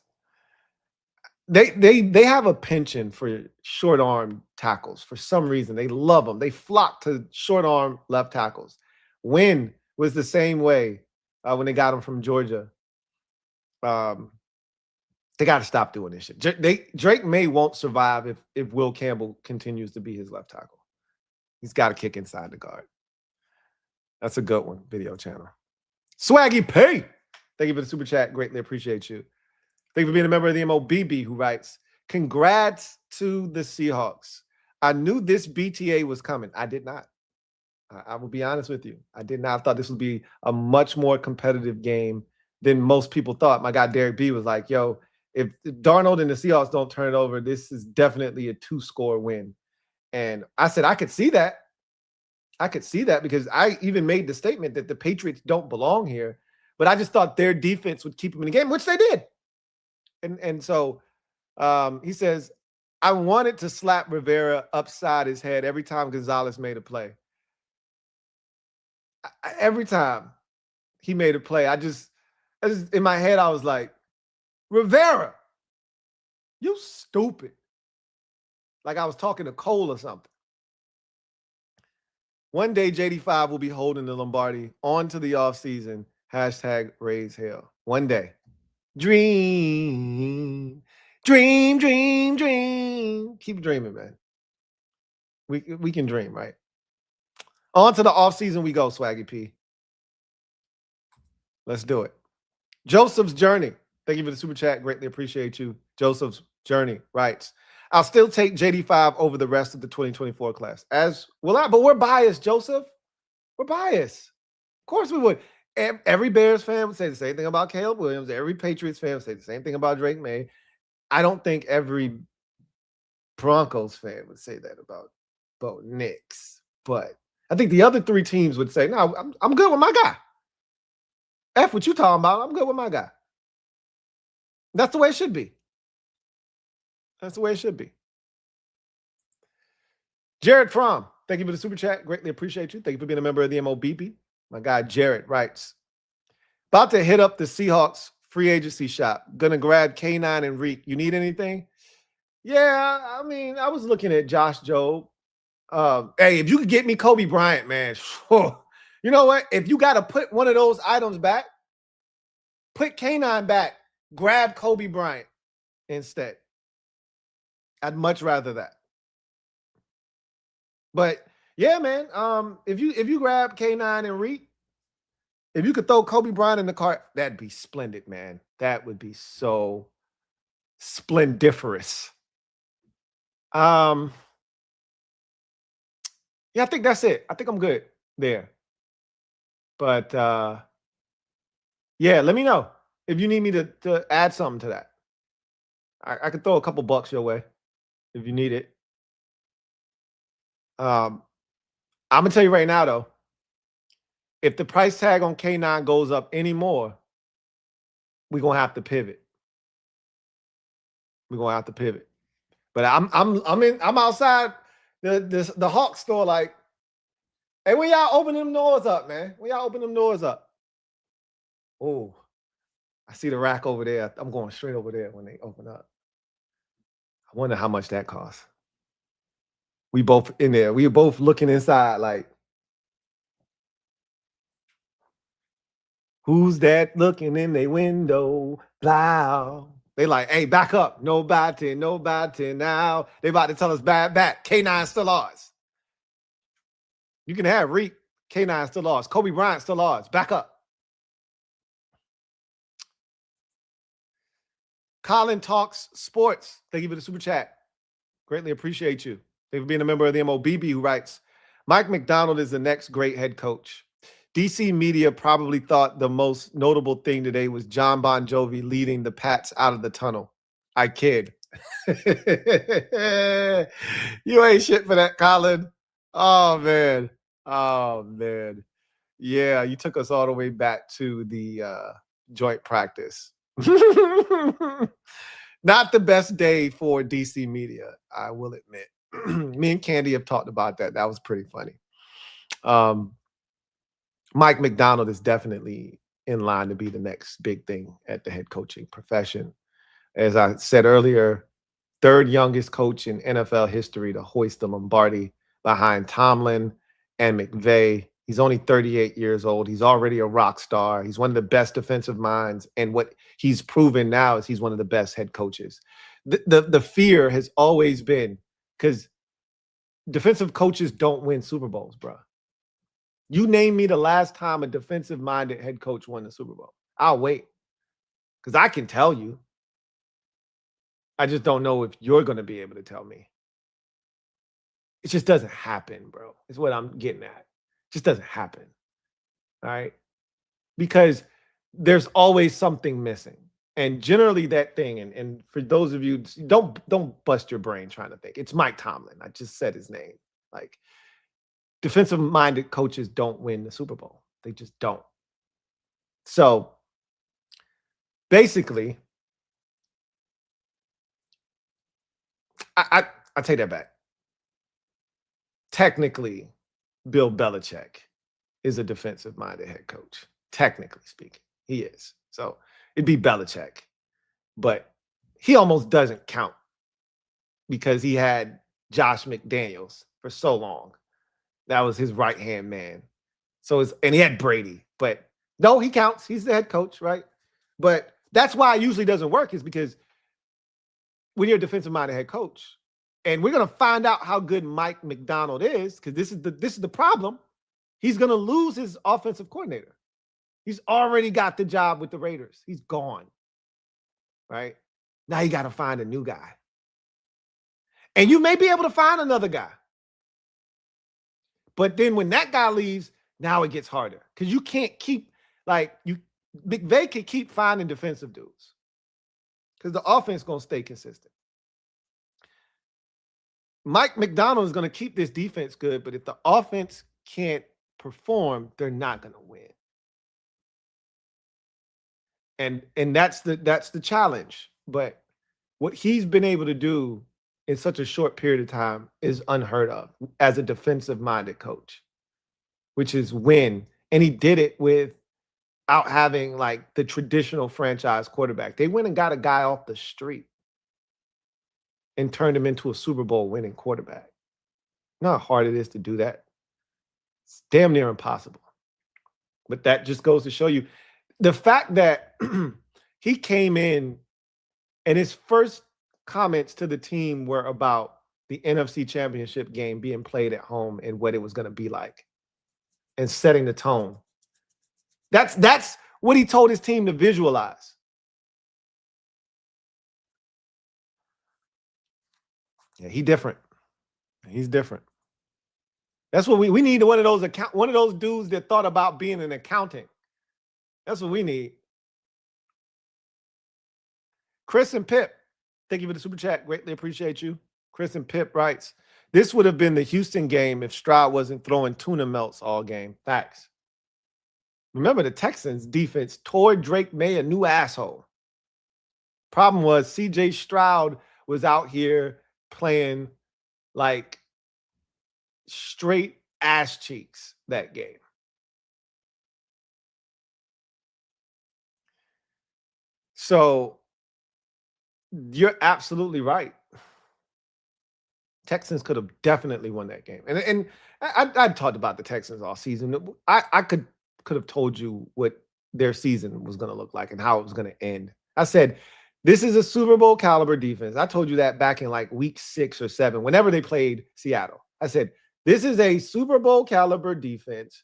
they have a penchant for short arm tackles. For some reason, they love them. They flock to short arm left tackles. Wynn was the same way when they got him from Georgia. They got to stop doing this shit. Drake May won't survive if Will Campbell continues to be his left tackle. He's got to kick inside the guard. That's a good one, video channel. Swaggy P. Thank you for the super chat. Greatly appreciate you. Thank you for being a member of the MOBB, who writes, congrats to the Seahawks. I knew this BTA was coming. I did not. I will be honest with you. I did not. I thought this would be a much more competitive game than most people thought. My guy Derek B was like, yo, if Darnold and the Seahawks don't turn it over, this is definitely a 2-score win. And I said, I could see that. I could see that because I even made the statement that the Patriots don't belong here. But I just thought their defense would keep them in the game, which they did. And so he says, I wanted to slap Rivera upside his head every time Gonzalez made a play. Every time he made a play, I just in my head, I was like, Rivera, you stupid. Like I was talking to Cole or something. One day, JD5 will be holding the Lombardi on to the offseason. Hashtag raise hell. One day. Dream, dream, dream, dream. Keep dreaming, man. We can dream, right? On to the offseason we go, Swaggy P. Let's do it. Joseph's Journey. Thank you for the super chat. Greatly appreciate you. Joseph's Journey writes, I'll still take JD5 over the rest of the 2024 class. As will I, but we're biased, Joseph. We're biased. Of course we would. Every Bears fan would say the same thing about Caleb Williams. Every Patriots fan would say the same thing about Drake May. I don't think every Broncos fan would say that about Bo Nix. But I think the other 3 teams would say, no, I'm good with my guy. F what you talking about. I'm good with my guy. That's the way it should be. That's the way it should be. Jared Fromm, thank you for the super chat. Greatly appreciate you. Thank you for being a member of the MOBB. My guy Jared writes, about to hit up the Seahawks free agency shop. Gonna grab K9 and Reek. You need anything? Yeah, I mean, I was looking at Josh Jobe. Hey, if you could get me Kobe Bryant, man. You know what? If you got to put one of those items back, put K9 back. Grab Kobe Bryant instead. I'd much rather that. But yeah, man. If you grab K9 and Reek, if you could throw Kobe Bryant in the cart, that'd be splendid, man. That would be so splendiferous. Yeah, I think that's it. I think I'm good there. But yeah, let me know if you need me to add something to that. I could throw a couple bucks your way if you need it. I'm gonna tell you right now though, if the price tag on K9 goes up anymore, we're gonna have to pivot. We're gonna have to pivot. But I'm outside the Hawk store like, hey, when y'all open them doors up, man? When y'all open them doors up? Oh, I see the rack over there. I'm going straight over there when they open up. I wonder how much that costs. We both in there. We were both looking inside like, who's that looking in their window? Blah. They like, hey, back up. No batting now. They about to tell us back. K9 still ours. You can have Reek. K9 still ours. Kobe Bryant still ours. Back up. Colin Talks Sports. Thank you for the super chat. Greatly appreciate you. Thank you for being a member of the MOBB, who writes, Mike Macdonald is the next great head coach. DC media probably thought the most notable thing today was John Bon Jovi leading the Pats out of the tunnel. I kid. You ain't shit for that, Colin. Oh, man. Yeah, you took us all the way back to the joint practice. Not the best day for DC media, I will admit. Me and Candy have talked about that. That was pretty funny. Mike Macdonald is definitely in line to be the next big thing at the head coaching profession. As I said earlier, third youngest coach in NFL history to hoist the Lombardi behind Tomlin and McVay. He's only 38 years old. He's already a rock star. He's one of the best defensive minds. And what he's proven now is he's one of the best head coaches. The fear has always been, because defensive coaches don't win Super Bowls, bro. You name me the last time a defensive-minded head coach won the Super Bowl. I'll wait, because I can tell you. I just don't know if you're going to be able to tell me. It just doesn't happen, bro. Is what I'm getting at. It just doesn't happen. All right? Because there's always something missing. And generally that thing, and for those of you, don't bust your brain trying to think. It's Mike Tomlin. I just said his name. Like, defensive-minded coaches don't win the Super Bowl. They just don't. So, basically, I take that back. Technically, Bill Belichick is a defensive-minded head coach. Technically speaking, he is. So, it'd be Belichick. But he almost doesn't count because he had Josh McDaniels for so long. That was his right-hand man. And he had Brady. But no, he counts. He's the head coach, right? But that's why it usually doesn't work, is because when you're a defensive-minded head coach, and we're going to find out how good Mike Macdonald is, because this is the problem. He's going to lose his offensive coordinator. He's already got the job with the Raiders. He's gone, right? Now you got to find a new guy. And you may be able to find another guy. But then when that guy leaves, now it gets harder, because you can't keep, McVay can keep finding defensive dudes because the offense is going to stay consistent. Mike Macdonald is going to keep this defense good, but if the offense can't perform, they're not going to win. And that's the challenge. But what he's been able to do in such a short period of time is unheard of as a defensive-minded coach, which is win. And he did it without having the traditional franchise quarterback. They went and got a guy off the street and turned him into a Super Bowl winning quarterback. You know how hard it is to do that? It's damn near impossible. But that just goes to show you the fact that he came in and his first comments to the team were about the NFC Championship game being played at home and what it was going to be like and setting the tone. That's what he told his team to visualize. Yeah, he's different. He's different. That's what we need. One of those dudes that thought about being an accountant. That's what we need. Chris and Pip, thank you for the super chat. Greatly appreciate you. Chris and Pip writes, this would have been the Houston game if Stroud wasn't throwing tuna melts all game. Facts. Remember, the Texans defense tore Drake May a new asshole. Problem was CJ Stroud was out here playing like straight ass cheeks that game. So you're absolutely right. Texans could have definitely won that game. And I talked about the Texans all season. I could have told you what their season was going to look like and how it was going to end. I said, this is a Super Bowl caliber defense. I told you that back in like week 6 or 7, whenever they played Seattle. I said, this is a Super Bowl caliber defense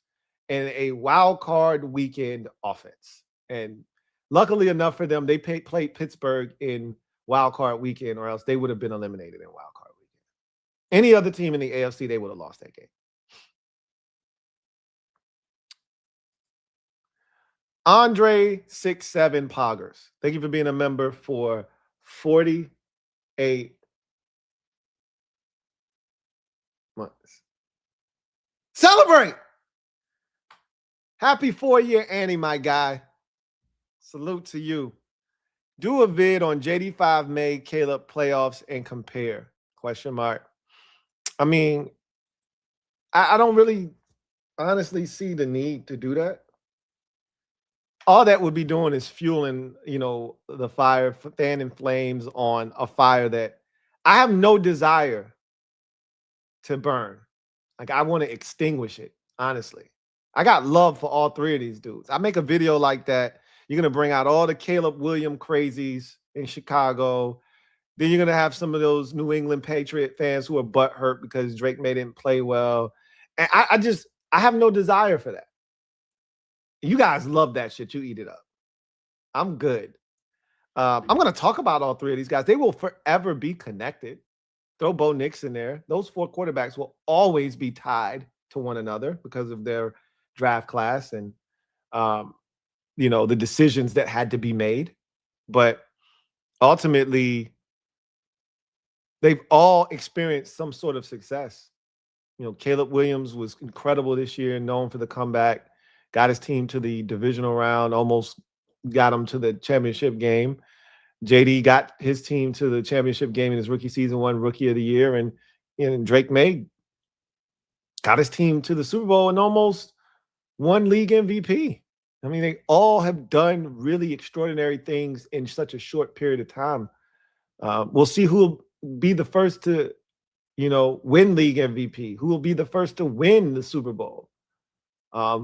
and a wild card weekend offense. And luckily enough for them, they played Pittsburgh in wild card weekend, or else they would have been eliminated in wild card weekend. Any other team in the AFC, they would have lost that game. Andre67 Poggers, thank you for being a member for 48 months. Celebrate! Happy 4-year Annie, my guy. Salute to you. Do a vid on JD5 May, Caleb playoffs and compare. Question mark. I mean, I don't really honestly see the need to do that. All that would be doing is fueling, the fire, fanning flames on a fire that I have no desire to burn. Like, I want to extinguish it, honestly. I got love for all three of these dudes. I make a video like that. You're going to bring out all the Caleb Williams crazies in Chicago. Then you're going to have some of those New England Patriot fans who are butthurt because Drake May didn't play well. And I have no desire for that. You guys love that shit. You eat it up. I'm good. I'm going to talk about all three of these guys. They will forever be connected. Throw Bo Nix in there. Those 4 quarterbacks will always be tied to one another because of their draft class and, the decisions that had to be made. But ultimately, they've all experienced some sort of success. Caleb Williams was incredible this year, known for the comeback. Got his team to the divisional round, almost got him to the championship game. JD got his team to the championship game in his rookie season, won Rookie of the Year. And Drake May got his team to the Super Bowl and almost won league MVP. I mean, they all have done really extraordinary things in such a short period of time. We'll see who will be the first to, win league MVP, who will be the first to win the Super Bowl.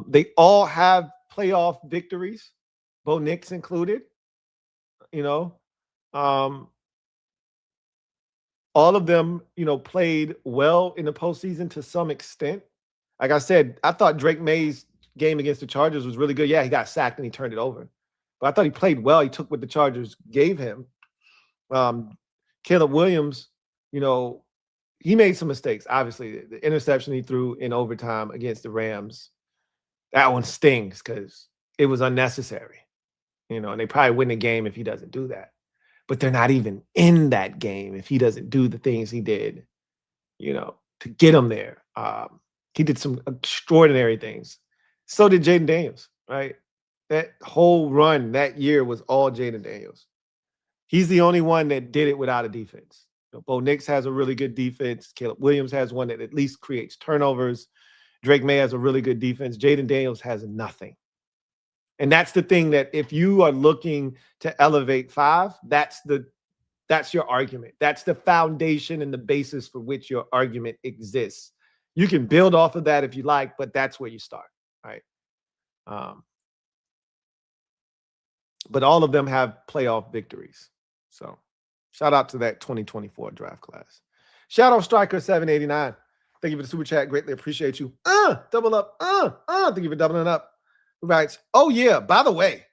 They all have playoff victories, Bo Nix included. All of them, played well in the postseason to some extent. Like I said, I thought Drake May's game against the Chargers was really good. Yeah, he got sacked and he turned it over. But I thought he played well. He took what the Chargers gave him. Caleb Williams, he made some mistakes. Obviously, the interception he threw in overtime against the Rams, that one stings because it was unnecessary. And they probably win the game if he doesn't do that. But they're not even in that game if he doesn't do the things he did, to get him there. He did some extraordinary things. So did Jaden Daniels, right? That whole run that year was all Jaden Daniels. He's the only one that did it without a defense. Bo Nix has a really good defense. Caleb Williams has one that at least creates turnovers. Drake May has a really good defense. Jaden Daniels has nothing. And that's the thing, that if you are looking to elevate 5, that's your argument. That's the foundation and the basis for which your argument exists. You can build off of that if you like, but that's where you start, right? But all of them have playoff victories. So shout out to that 2024 draft class. Shadow Striker 789. Thank you for the super chat. Greatly appreciate you. Double up. Thank you for doubling up. Who writes, oh yeah, by the way,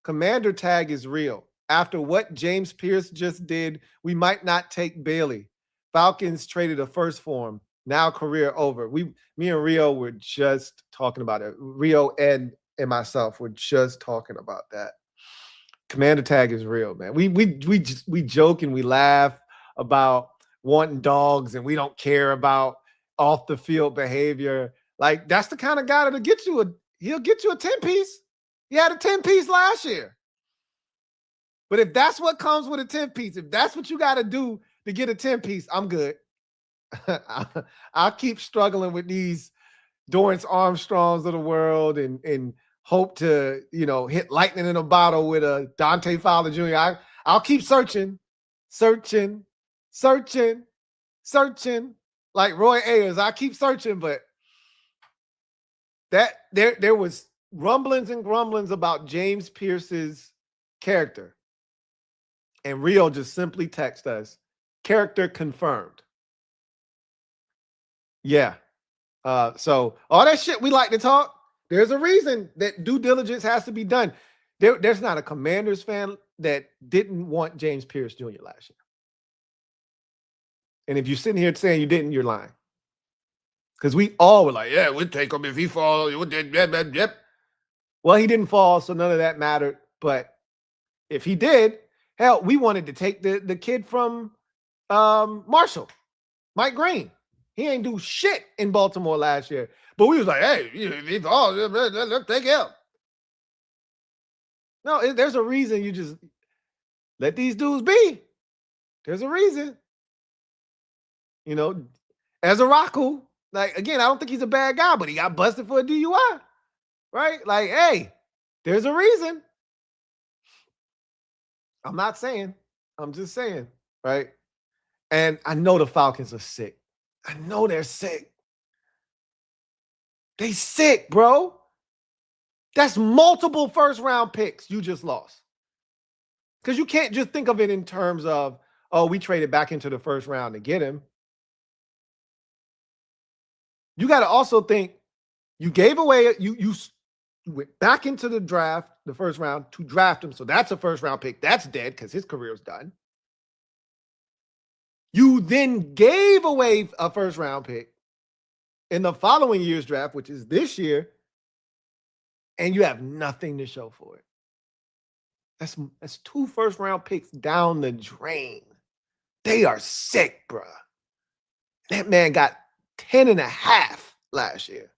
Commander Tag is real. After what James Pierce just did, we might not take Bailey. Falcons traded a first for him. Now career over. Me and Rio were just talking about it. Rio, Ed, and myself were just talking about that. Commander tag is real, man. We joke and we laugh about wanting dogs, and we don't care about off the field behavior. Like, that's the kind of guy that'll get you he'll get you a 10-piece. He had a 10-piece last year. But if that's what comes with a 10-piece, if that's what you got to do to get a 10-piece, I'm good. I'll keep struggling with these Dorrance Armstrongs of the world and hope to, hit lightning in a bottle with a Dante Fowler Jr. I'll keep searching, like Roy Ayers. I keep searching, but that there was rumblings and grumblings about James Pierce's character. And Rio just simply text us, character confirmed. Yeah. So all that shit we like to talk, there's a reason that due diligence has to be done. There's not a Commanders fan that didn't want James Pierce Jr. last year. And if you're sitting here saying you didn't, you're lying. Because we all were like, yeah, we'd take him if he falls. Yep. Well, he didn't fall, so none of that mattered. But if he did, hell, we wanted to take the kid from Marshall, Mike Green. He ain't do shit in Baltimore last year. But we was like, hey, if he falls, let's take him. No, there's a reason you just let these dudes be. There's a reason. As a Raku, like, again, I don't think he's a bad guy, but he got busted for a DUI, right? Like, hey, there's a reason. I'm not saying. I'm just saying, right? And I know the Falcons are sick. I know they're sick. They sick, bro. That's multiple first-round picks you just lost. Because you can't just think of it in terms of, oh, we traded back into the first round to get him. You got to also think you gave away, you went back into the draft, the first round, to draft him. So that's a first-round pick. That's dead because his career's done. You then gave away a first-round pick in the following year's draft, which is this year, and you have nothing to show for it. That's 2 first-round picks down the drain. They are sick, bruh. That man got 10.5 last year.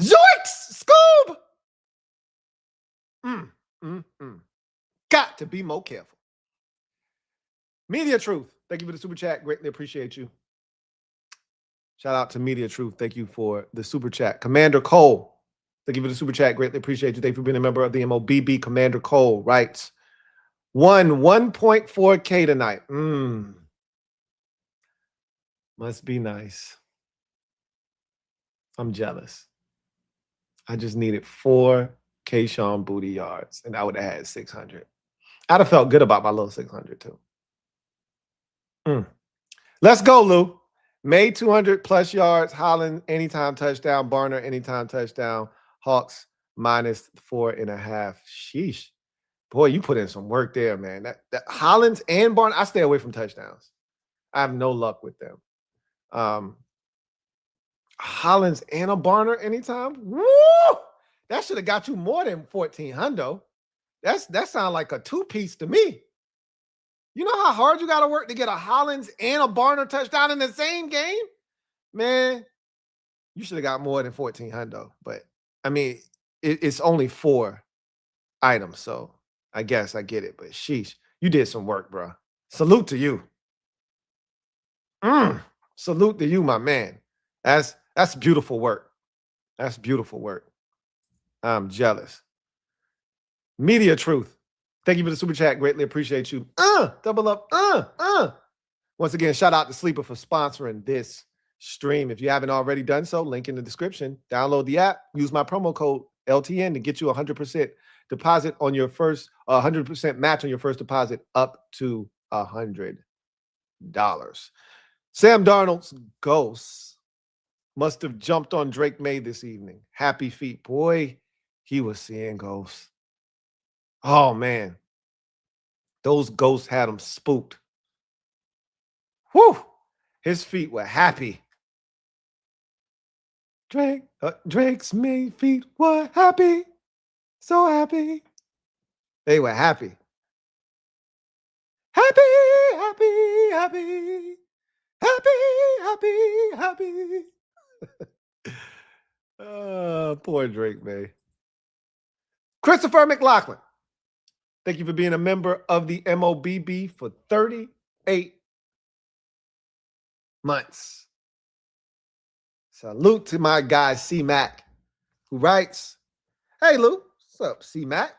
Zoinks! Scoob! Got to be more careful. Media Truth, thank you for the super chat. Greatly appreciate you. Shout out to Media Truth. Thank you for the super chat. Commander Cole, thank you for the super chat. Greatly appreciate you. Thank you for being a member of the MOBB. Commander Cole writes, won 1.4K tonight. Must be nice. I'm jealous. I just needed 4 Kayshawn Booty yards, and I would have had 600. I'd have felt good about my little 600 too. Let's go, Lou. May 200+ yards. Holland anytime touchdown. Barner anytime touchdown. Hawks -4.5. Sheesh. Boy, you put in some work there, man. That Hollins and Barner, I stay away from touchdowns. I have no luck with them. Hollins and a Barner anytime. Woo! That should have got you more than 1,400. That sounds like a 2-piece to me. You know how hard you got to work to get a Hollins and a Barner touchdown in the same game? Man, you should have got more than 1,400. But, I mean, it's only 4 items, so I guess I get it. But, sheesh, you did some work, bro. Salute to you. Salute to you, my man. That's beautiful work. That's beautiful work. I'm jealous. Media Truth. Thank you for the super chat. Greatly appreciate you. Double up. Once again, shout out to Sleeper for sponsoring this stream. If you haven't already done so, link in the description. Download the app. Use my promo code LTN to get you 100% deposit on your first, 100% match on your first deposit up to $100. Sam Darnold's ghost must have jumped on Drake May this evening. Happy feet. Boy, he was seeing ghosts. Oh, man. Those ghosts had him spooked. Whew. His feet were happy. Drake's feet were happy. So happy. They were happy. Happy, happy, happy. Happy, happy, happy. Poor Drake, man. Christopher McLaughlin, thank you for being a member of the MOBB for 38 months. Salute to my guy, C-Mac, who writes, "Hey, Lou, what's up, C-Mac?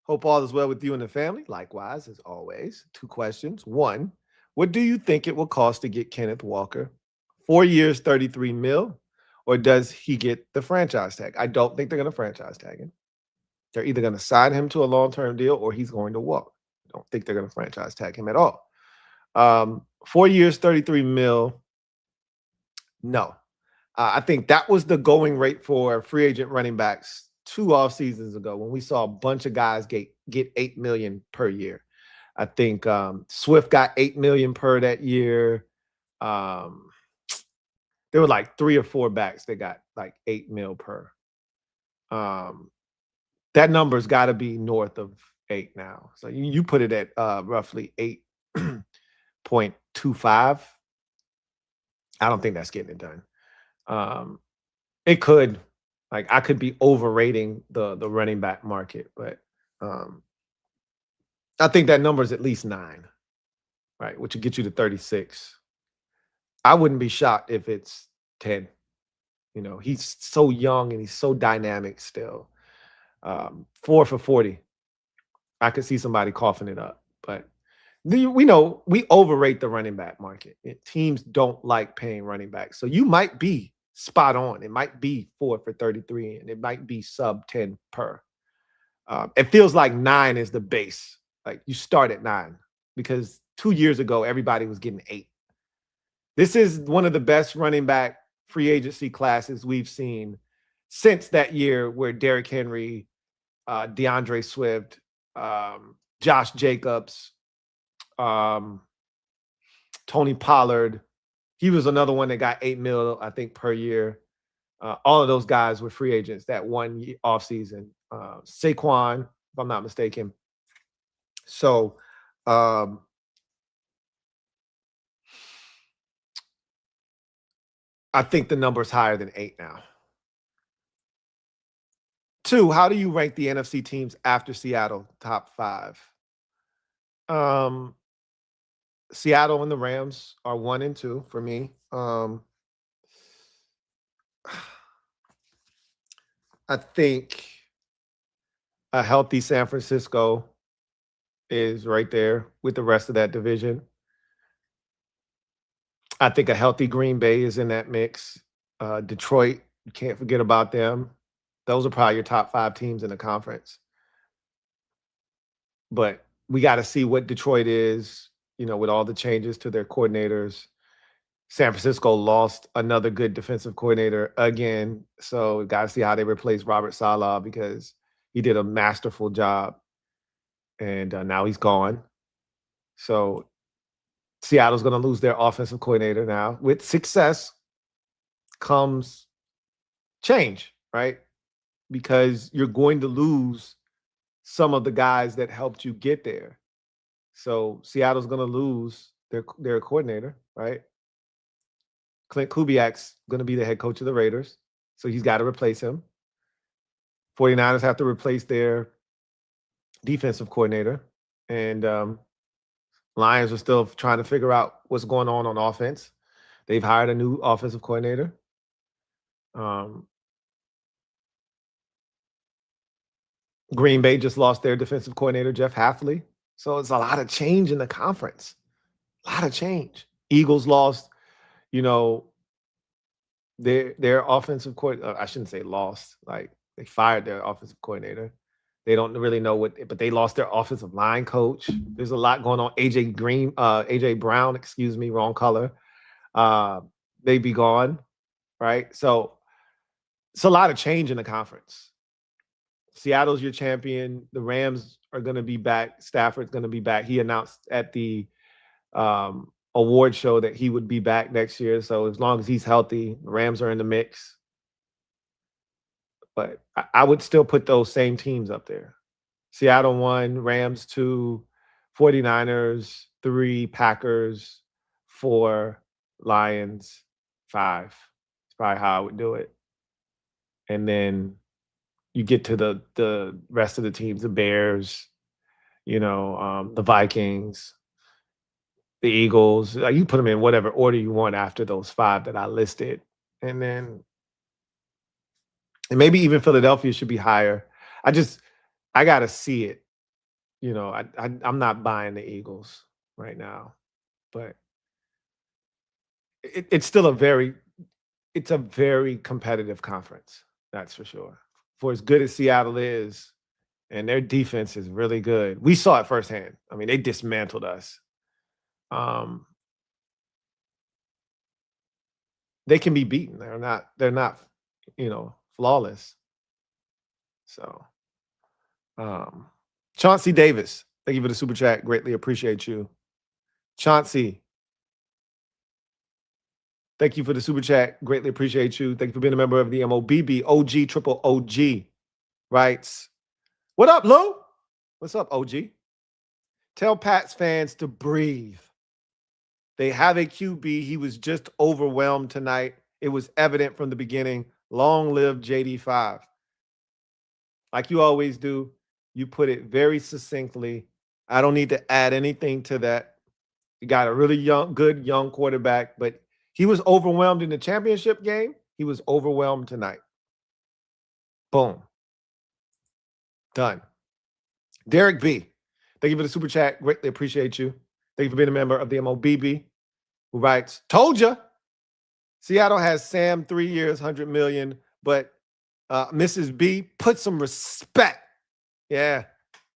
Hope all is well with you and the family. Likewise, as always. 2 questions. 1, what do you think it will cost to get Kenneth Walker? 4 years, $33 million, or does he get the franchise tag? I don't think they're going to franchise tag him. They're either going to sign him to a long-term deal or he's going to walk. I don't think they're going to franchise tag him at all. 4 years, $33 million. No. I think that was the going rate for free agent running backs 2 off seasons ago when we saw a bunch of guys get $8 million per year. I think Swift got $8 million per that year. There were like 3 or 4 backs that got like $8 million per. That number's got to be north of 8 now. So you put it at roughly 8.25. I don't think that's getting it done. It could, like, I could be overrating the running back market, but I think that number is at least 9, right? Which would get you to 36. I wouldn't be shocked if it's 10. You know, he's so young and he's so dynamic still. 4 for 40. I could see somebody coughing it up, but we know we overrate the running back market. Teams don't like paying running backs. So you might be spot on. It might be 4 for 33 and it might be sub 10 per. It feels like 9 is the base. Like you start at 9 because 2 years ago, everybody was getting 8. This is one of the best running back free agency classes we've seen since that year where Derrick Henry, DeAndre Swift, Josh Jacobs, Tony Pollard. He was another one that got $8 million, I think, per year. All of those guys were free agents that one offseason. Saquon, if I'm not mistaken. So I think the number is higher than 8 now. 2, how do you rank the NFC teams after Seattle? Top 5. Seattle and the Rams are 1 and 2 for me. I think a healthy San Francisco is right there with the rest of that division. I think a healthy Green Bay is in that mix. Detroit, you can't forget about them. Those are probably your top 5 teams in the conference. But we got to see what Detroit is, you know, with all the changes to their coordinators. San Francisco lost another good defensive coordinator again. So we got to see how they replace Robert Saleh because he did a masterful job. And now he's gone. So Seattle's going to lose their offensive coordinator now. With success comes change, right? Because you're going to lose some of the guys that helped you get there. So Seattle's going to lose their coordinator, right? Clint Kubiak's going to be the head coach of the Raiders. So he's got to replace him. 49ers have to replace their defensive coordinator. And Lions are still trying to figure out what's going on offense. They've hired a new offensive coordinator. Green Bay just lost their defensive coordinator, Jeff Hafley. So it's a lot of change in the conference. A lot of change. Eagles lost, you know, their offensive coordinator. I shouldn't say lost. Like they fired their offensive coordinator. They don't really know but they lost their offensive line coach. There's a lot going on. AJ Brown, excuse me, wrong color. They be gone, right? So it's a lot of change in the conference. Seattle's your champion. The Rams are going to be back. Stafford's going to be back. He announced at the award show that he would be back next year. So as long as he's healthy, the Rams are in the mix. But I would still put those same teams up there. Seattle 1, Rams 2, 49ers 3, Packers 4, Lions 5. That's probably how I would do it. And then you get to the rest of the teams, the Bears, the Vikings, the Eagles. You put them in whatever order you want after those 5 that I listed. And maybe even Philadelphia should be higher. I got to see it. I'm not buying the Eagles right now, but it's still a very competitive conference. That's for sure. For as good as Seattle is, and their defense is really good. We saw it firsthand. I mean, they dismantled us. They can be beaten. They're not, flawless. So, Chauncey Davis, thank you for the super chat. Greatly appreciate you. Chauncey, thank you for the super chat. Greatly appreciate you. Thank you for being a member of the MOBB. OG, triple OG, writes, what up, Lou? What's up, OG? Tell Pats fans to breathe. They have a QB. He was just overwhelmed tonight. It was evident from the beginning. Long live JD5. Like you always do, you put it very succinctly. I don't need to add anything to that. You got a really good young quarterback, but he was overwhelmed in the championship game. He was overwhelmed tonight. Boom. Done. Derek B, thank you for the super chat. Greatly appreciate you. Thank you for being a member of the MOBB, who writes, told ya. Seattle has Sam 3 years, $100 million, but Mrs. B, put some respect. Yeah.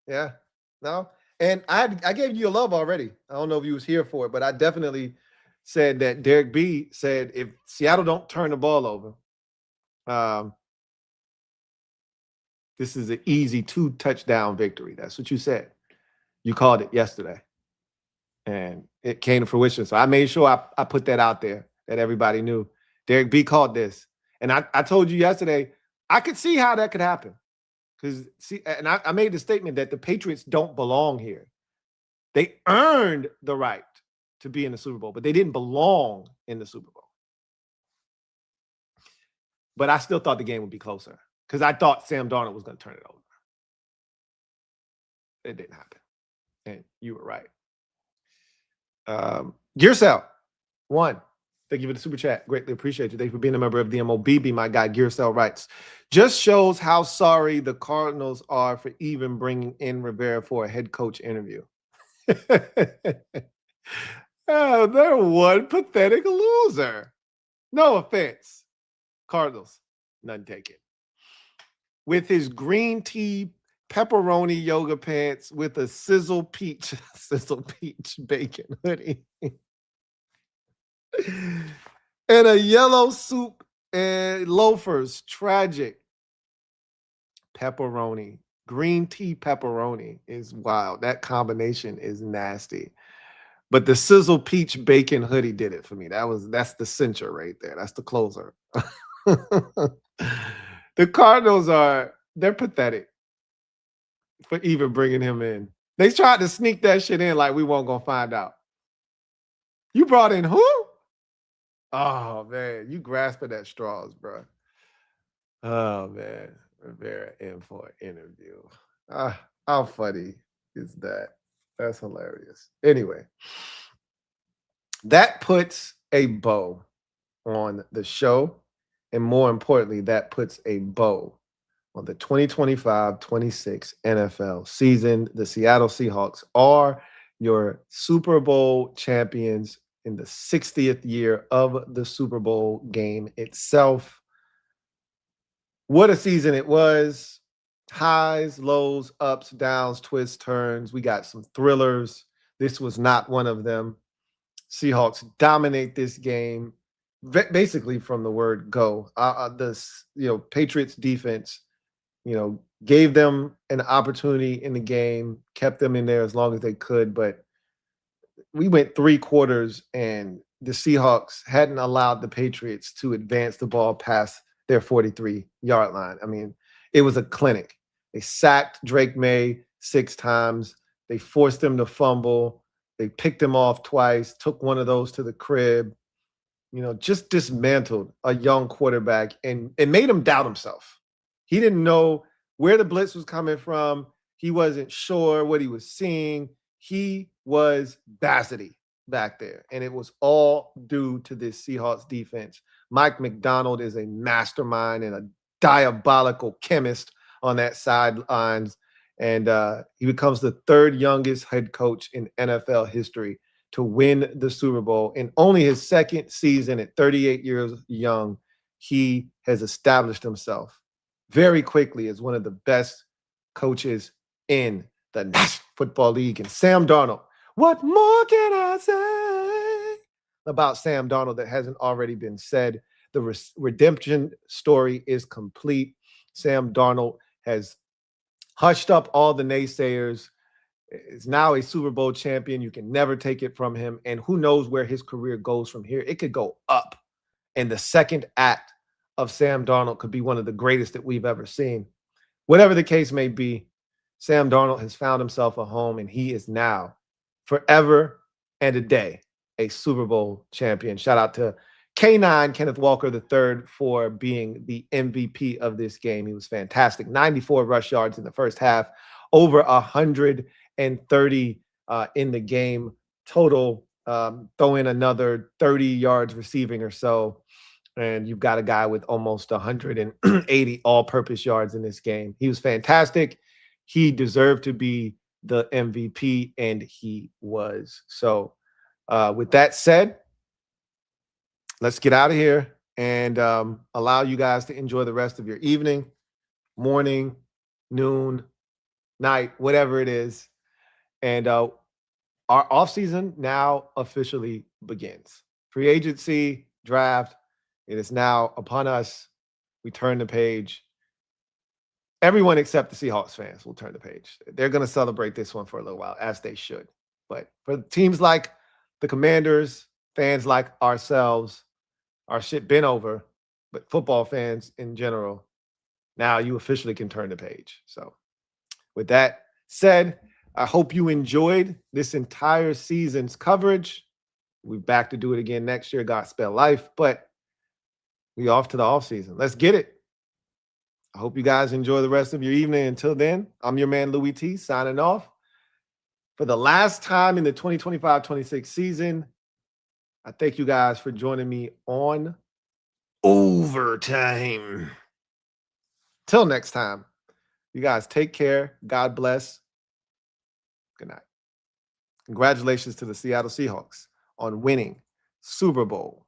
No? And I gave you a love already. I don't know if you was here for it, but I definitely said that Derek B said if Seattle don't turn the ball over, this is an easy 2-touchdown victory. That's what you said. You called it yesterday. And it came to fruition. So I made sure I put that out there that everybody knew. Derek B called this. And I told you yesterday, I could see how that could happen. Because I made the statement that the Patriots don't belong here. They earned the right to be in the Super Bowl, but they didn't belong in the Super Bowl. But I still thought the game would be closer because I thought Sam Darnold was going to turn it over. It didn't happen. And you were right. Gearcell, 1. Thank you for the super chat. Greatly appreciate you. Thank you for being a member of the MOBB. My guy Gearcell writes, just shows how sorry the Cardinals are for even bringing in Rivera for a head coach interview. Oh, they're one pathetic loser. No offense. Cardinals, none taken. With his green tea, pepperoni yoga pants with a sizzle peach bacon hoodie. And a yellow soup and loafers. Tragic. Pepperoni. Green tea pepperoni is wild. That combination is nasty. But the sizzle peach bacon hoodie did it for me. That's the cincher right there. That's the closer. The Cardinals they're pathetic for even bringing him in. They tried to sneak that shit in like we weren't going to find out. You brought in who? Oh, man. You grasping at straws, bro. Oh, man. Rivera in for an interview. How funny is that? That's hilarious. Anyway, that puts a bow on the show. And more importantly, that puts a bow on the 2025-26 NFL season. The Seattle Seahawks are your Super Bowl champions in the 60th year of the Super Bowl game itself. What a season it was. Highs, lows, ups, downs, twists, turns. We got some thrillers. This was not one of them. Seahawks dominate this game, basically from the word go. Patriots defense, gave them an opportunity in the game, kept them in there as long as they could, but we went 3 quarters and the Seahawks hadn't allowed the Patriots to advance the ball past their 43-yard line. I mean, it was a clinic. They sacked Drake May 6 times. They forced him to fumble. They picked him off twice, took one of those to the crib, just dismantled a young quarterback and made him doubt himself. He didn't know where the blitz was coming from. He wasn't sure what he was seeing. He was Bassity back there, and it was all due to this Seahawks defense. Mike McDonald is a mastermind and a diabolical chemist on that sidelines, and he becomes the 3rd youngest head coach in NFL history to win the Super Bowl. In only his 2nd season at 38 years young, he has established himself very quickly as one of the best coaches in the National Football League. And Sam Darnold, what more can I say about Sam Darnold that hasn't already been said? The redemption story is complete. Sam Darnold has hushed up all the naysayers, is now a Super Bowl champion. You can never take it from him. And who knows where his career goes from here? It could go up. And the second act of Sam Darnold could be one of the greatest that we've ever seen. Whatever the case may be, Sam Darnold has found himself a home, and he is now forever and a day a Super Bowl champion. Shout out to K9 Kenneth Walker III for being the MVP of this game. He was fantastic. 94 rush yards in the first half, over 130 in the game total. Throw in another 30 yards receiving or so, and you've got a guy with almost 180 all-purpose yards in this game. He was fantastic. He deserved to be the MVP, and he was. So with that said, let's get out of here and allow you guys to enjoy the rest of your evening, morning, noon, night, whatever it is. And our offseason now officially begins. Free agency, draft, it is now upon us. We turn the page. Everyone except the Seahawks fans will turn the page. They're going to celebrate this one for a little while, as they should. But for teams like the Commanders, fans like ourselves, our shit been over, but football fans in general, now you officially can turn the page. So with that said, I hope you enjoyed this entire season's coverage. We're back to do it again next year, Godspell Life, but we off to the offseason. Let's get it. I hope you guys enjoy the rest of your evening. Until then, I'm your man, Louie T, signing off. For the last time in the 2025-26 season, I thank you guys for joining me on Overtime. Till next time, you guys take care. God bless. Good night. Congratulations to the Seattle Seahawks on winning Super Bowl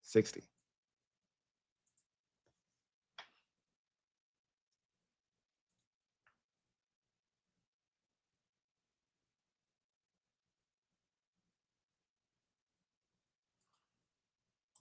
60.